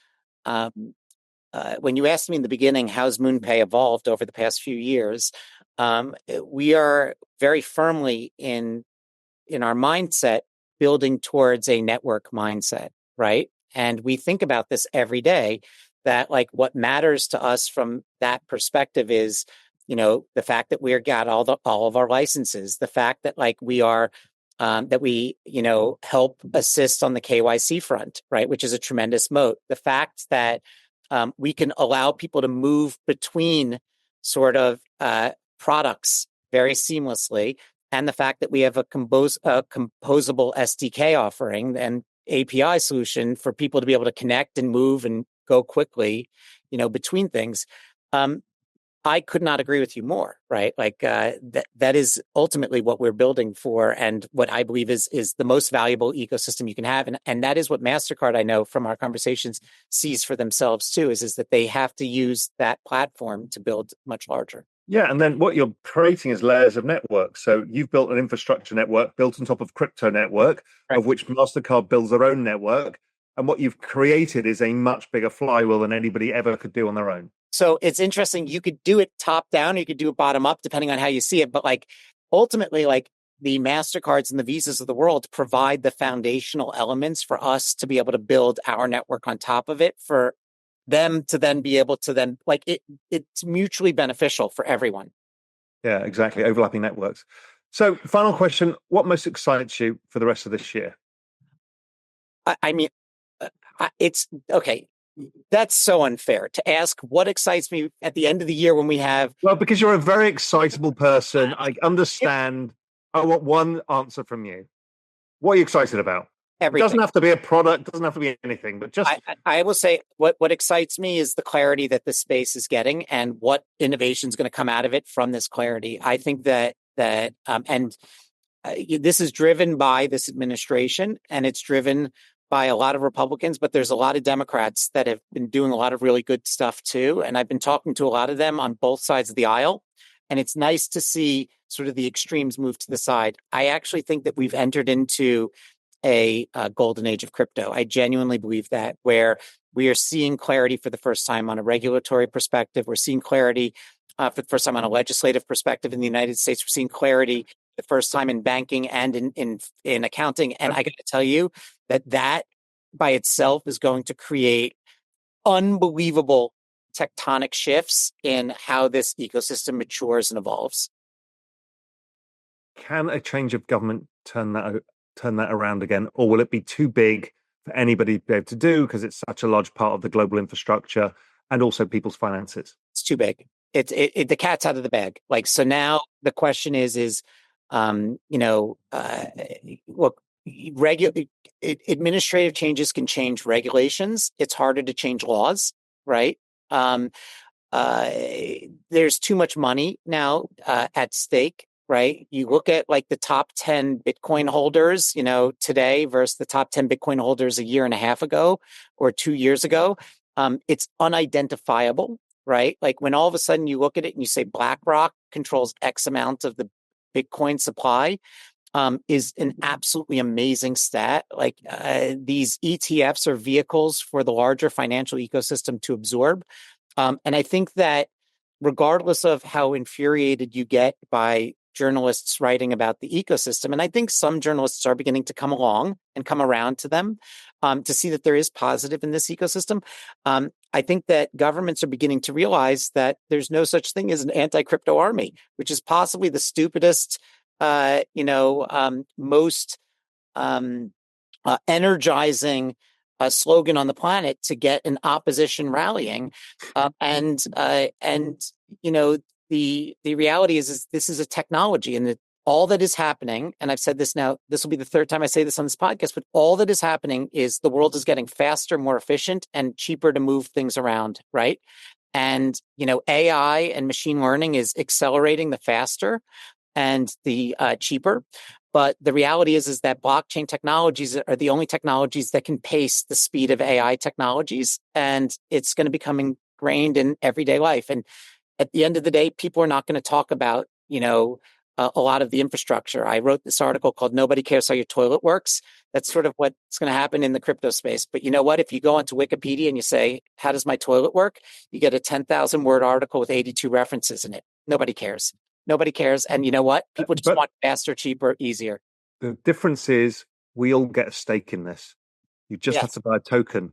when you asked me in the beginning, how's Moonpay evolved over the past few years? We are very firmly in our mindset building towards a network mindset, right? And we think about this every day, that like what matters to us from that perspective is, the fact that we've got all of our licenses, the fact that like we are that we, help assist on the KYC front, right, which is a tremendous moat. The fact that we can allow people to move between sort of products very seamlessly, and the fact that we have a composable SDK offering and API solution for people to be able to connect and move and go quickly, between things. I could not agree with you more, right? Like that is ultimately what we're building for, and what I believe is the most valuable ecosystem you can have, and that is what Mastercard, I know from our conversations, sees for themselves too, is that they have to use that platform to build much larger. Yeah, and then what you're creating is layers of networks. So you've built an infrastructure network built on top of crypto network, Right. of which Mastercard builds their own network. And what you've created is a much bigger flywheel than anybody ever could do on their own. So it's interesting. You could do it top down, or you could do it bottom up, depending on how you see it. But like ultimately, like the MasterCards and the Visas of the world provide the foundational elements for us to be able to build our network on top of it, for them to then be able to then like it's mutually beneficial for everyone. Yeah, exactly. Overlapping networks. So final question, what most excites you for the rest of this year? I mean, it's okay. That's so unfair to ask what excites me at the end of the year when we have. Well, because you're a very excitable person. I understand. I want one answer from you. What are you excited about? Everything. It doesn't have to be a product, doesn't have to be anything, but just I will say what excites me is the clarity that this space is getting, and what innovation is going to come out of it from this clarity. I think that this is driven by this administration, and it's driven by a lot of Republicans, but there's a lot of Democrats that have been doing a lot of really good stuff too. And I've been talking to a lot of them on both sides of the aisle. And it's nice to see sort of the extremes move to the side. I actually think that we've entered into a golden age of crypto. I genuinely believe that, where we are seeing clarity for the first time on a regulatory perspective. We're seeing clarity for the first time on a legislative perspective in the United States. We're seeing clarity the first time in banking and in accounting. And I got to tell you that by itself is going to create unbelievable tectonic shifts in how this ecosystem matures and evolves. can a change of government turn that around again, or will it be too big for anybody to be able to do because it's such a large part of the global infrastructure and also people's finances? It's too big. The cat's out of the bag. Like, so now the question is, look, administrative changes can change regulations. It's harder to change laws, right? There's too much money now at stake, right? You look at like the top 10 Bitcoin holders, today versus the top 10 Bitcoin holders a year and a half ago or 2 years ago. It's unidentifiable, right? Like when all of a sudden you look at it and you say BlackRock controls X amount of the Bitcoin supply, is an absolutely amazing stat. Like these ETFs are vehicles for the larger financial ecosystem to absorb. And I think that regardless of how infuriated you get by journalists writing about the ecosystem, and I think some journalists are beginning to come along and come around to them to see that there is positive in this ecosystem. I think that governments are beginning to realize that there's no such thing as an anti-crypto army, which is possibly the stupidest, most energizing slogan on the planet to get an opposition rallying. The reality is this is a technology, and all that is happening, and I've said this now, this will be the third time I say this on this podcast, but all that is happening is the world is getting faster, more efficient, and cheaper to move things around, right? And, AI and machine learning is accelerating the faster and the cheaper. But the reality is that blockchain technologies are the only technologies that can pace the speed of AI technologies, and it's going to become ingrained in everyday life. And at the end of the day, people are not going to talk about, a lot of the infrastructure. I wrote this article called "Nobody Cares How Your Toilet Works." That's sort of what's going to happen in the crypto space. But you know what? If you go onto Wikipedia and you say, "How does my toilet work?" you get a 10,000 word article with 82 references in it. Nobody cares. Nobody cares. And you know what? People just want faster, cheaper, easier. The difference is we all get a stake in this. You just have to buy a token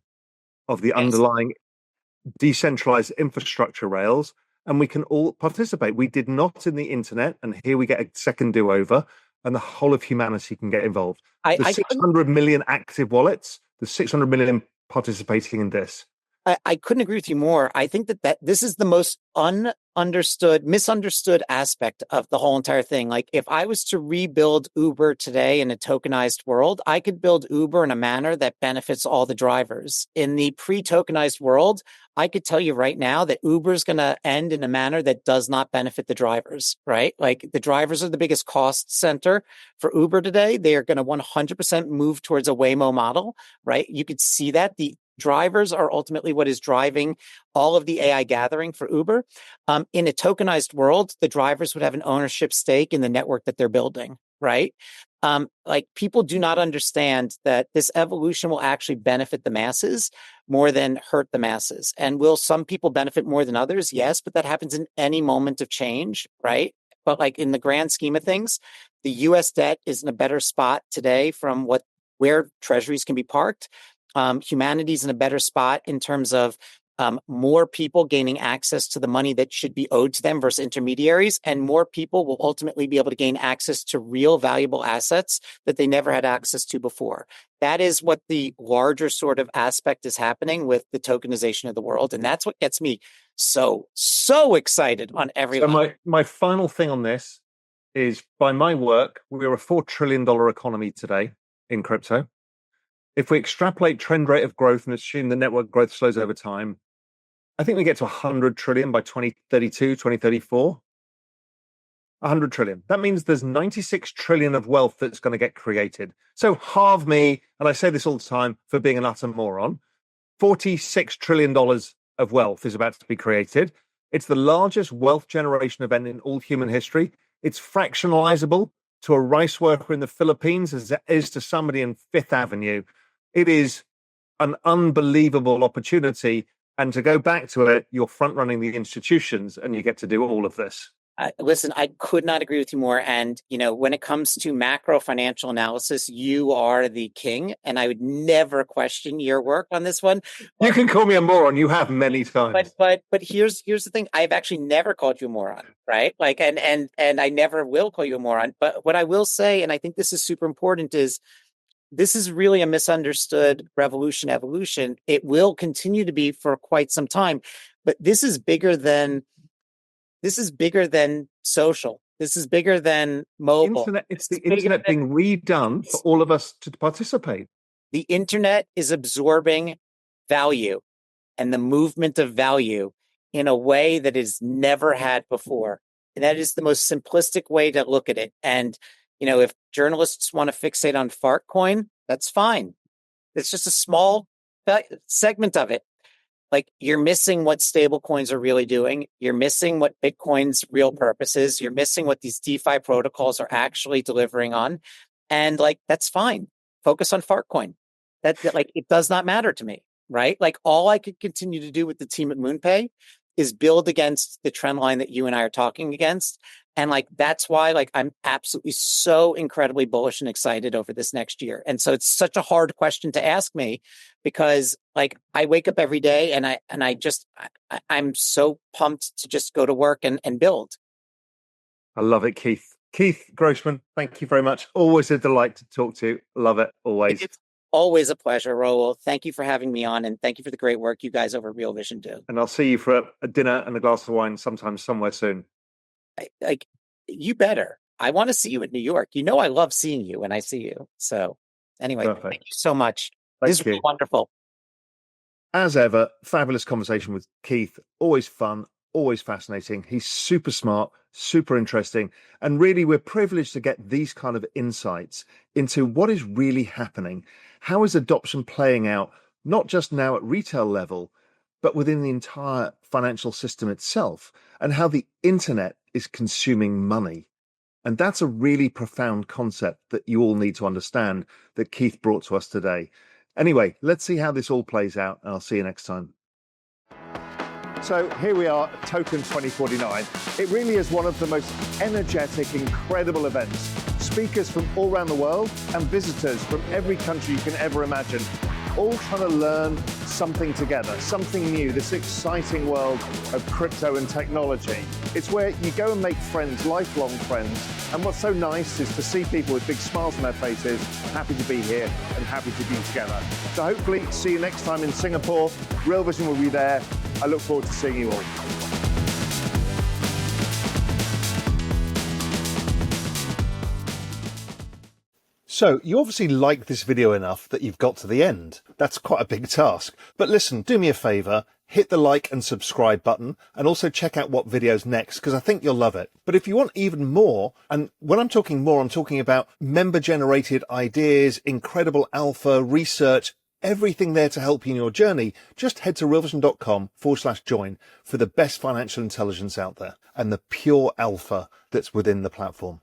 of the underlying decentralized infrastructure rails, and we can all participate. We did not in the internet, and here we get a second do-over, and the whole of humanity can get involved. There's 600 million active wallets. There's 600 million participating in this. I couldn't agree with you more. I think that this is the most misunderstood aspect of the whole entire thing. Like if I was to rebuild Uber today in a tokenized world, I could build Uber in a manner that benefits all the drivers. In the pre-tokenized world, I could tell you right now that Uber is going to end in a manner that does not benefit the drivers, right? Like the drivers are the biggest cost center for Uber today. They are going to 100% move towards a Waymo model, right? You could see that the drivers are ultimately what is driving all of the AI gathering for Uber. In a tokenized world, the drivers would have an ownership stake in the network that they're building, right? Like people do not understand that this evolution will actually benefit the masses more than hurt the masses. And will some people benefit more than others? Yes, but that happens in any moment of change, right? But like in the grand scheme of things, the US debt is in a better spot today from where treasuries can be parked. Humanity's in a better spot in terms of more people gaining access to the money that should be owed to them versus intermediaries, and more people will ultimately be able to gain access to real valuable assets that they never had access to before. That is what the larger sort of aspect is happening with the tokenization of the world. And that's what gets me so excited on every level. My final thing on this is, by my work, we're a $4 trillion economy today in crypto. If we extrapolate trend rate of growth and assume the network growth slows over time, I think we get to 100 trillion by 2032, 2034. 100 trillion. That means there's 96 trillion of wealth that's going to get created. So halve me, and I say this all the time for being an utter moron, $46 trillion of wealth is about to be created. It's the largest wealth generation event in all human history. It's fractionalizable to a rice worker in the Philippines as it is to somebody in Fifth Avenue. It is an unbelievable opportunity. And to go back to it, you're front running the institutions and you get to do all of this. Listen, I could not agree with you more. And, when it comes to macro financial analysis, you are the king. And I would never question your work on this one. You can call me a moron. You have many times. But here's the thing. I've actually never called you a moron, right? Like, and I never will call you a moron. But what I will say, and I think this is super important, is this is really a misunderstood evolution. It will continue to be for quite some time, but this is bigger than social. This is bigger than mobile. It's the internet being redone for all of us to participate. The internet is absorbing value and the movement of value in a way that is never had before. And that is the most simplistic way to look at it. And if journalists want to fixate on Fartcoin, that's fine. It's just a small segment of it. Like you're missing what stablecoins are really doing. You're missing what Bitcoin's real purpose is. You're missing what these DeFi protocols are actually delivering on. And that's fine. Focus on Fartcoin. That it does not matter to me, right? Like all I could continue to do with the team at Moonpay is build against the trend line that you and I are talking against. And that's why I'm absolutely so incredibly bullish and excited over this next year. And so it's such a hard question to ask me because I wake up every day and I'm so pumped to just go to work and build. I love it, Keith. Keith Grossman, thank you very much. Always a delight to talk to. Love it, always. It's always a pleasure, Raoul. Thank you for having me on, and thank you for the great work you guys over at Real Vision do. And I'll see you for a dinner and a glass of wine sometime somewhere soon. You better. I want to see you in New York. I love seeing you when I see you. So anyway, Perfect. Thank you so much. This is wonderful. As ever, fabulous conversation with Keith. Always fun, always fascinating. He's super smart, super interesting. And really, we're privileged to get these kind of insights into what is really happening. How is adoption playing out, not just now at retail level, but within the entire financial system itself, and how the internet is consuming money. And that's a really profound concept that you all need to understand that Keith brought to us today. Anyway, let's see how this all plays out, and I'll see you next time. So here we are at Token 2049. It really is one of the most energetic, incredible events. Speakers from all around the world and visitors from every country you can ever imagine, all trying to learn something together, something new, this exciting world of crypto and technology. It's where you go and make friends, lifelong friends. And what's so nice is to see people with big smiles on their faces, happy to be here and happy to be together. So hopefully see you next time in Singapore. Real Vision will be there. I look forward to seeing you all. So you obviously like this video enough that you've got to the end. That's quite a big task. But listen, do me a favor, hit the like and subscribe button, and also check out what video's next, because I think you'll love it. But if you want even more, and when I'm talking more, I'm talking about member-generated ideas, incredible alpha, research, everything there to help you in your journey, just head to realvision.com/join for the best financial intelligence out there and the pure alpha that's within the platform.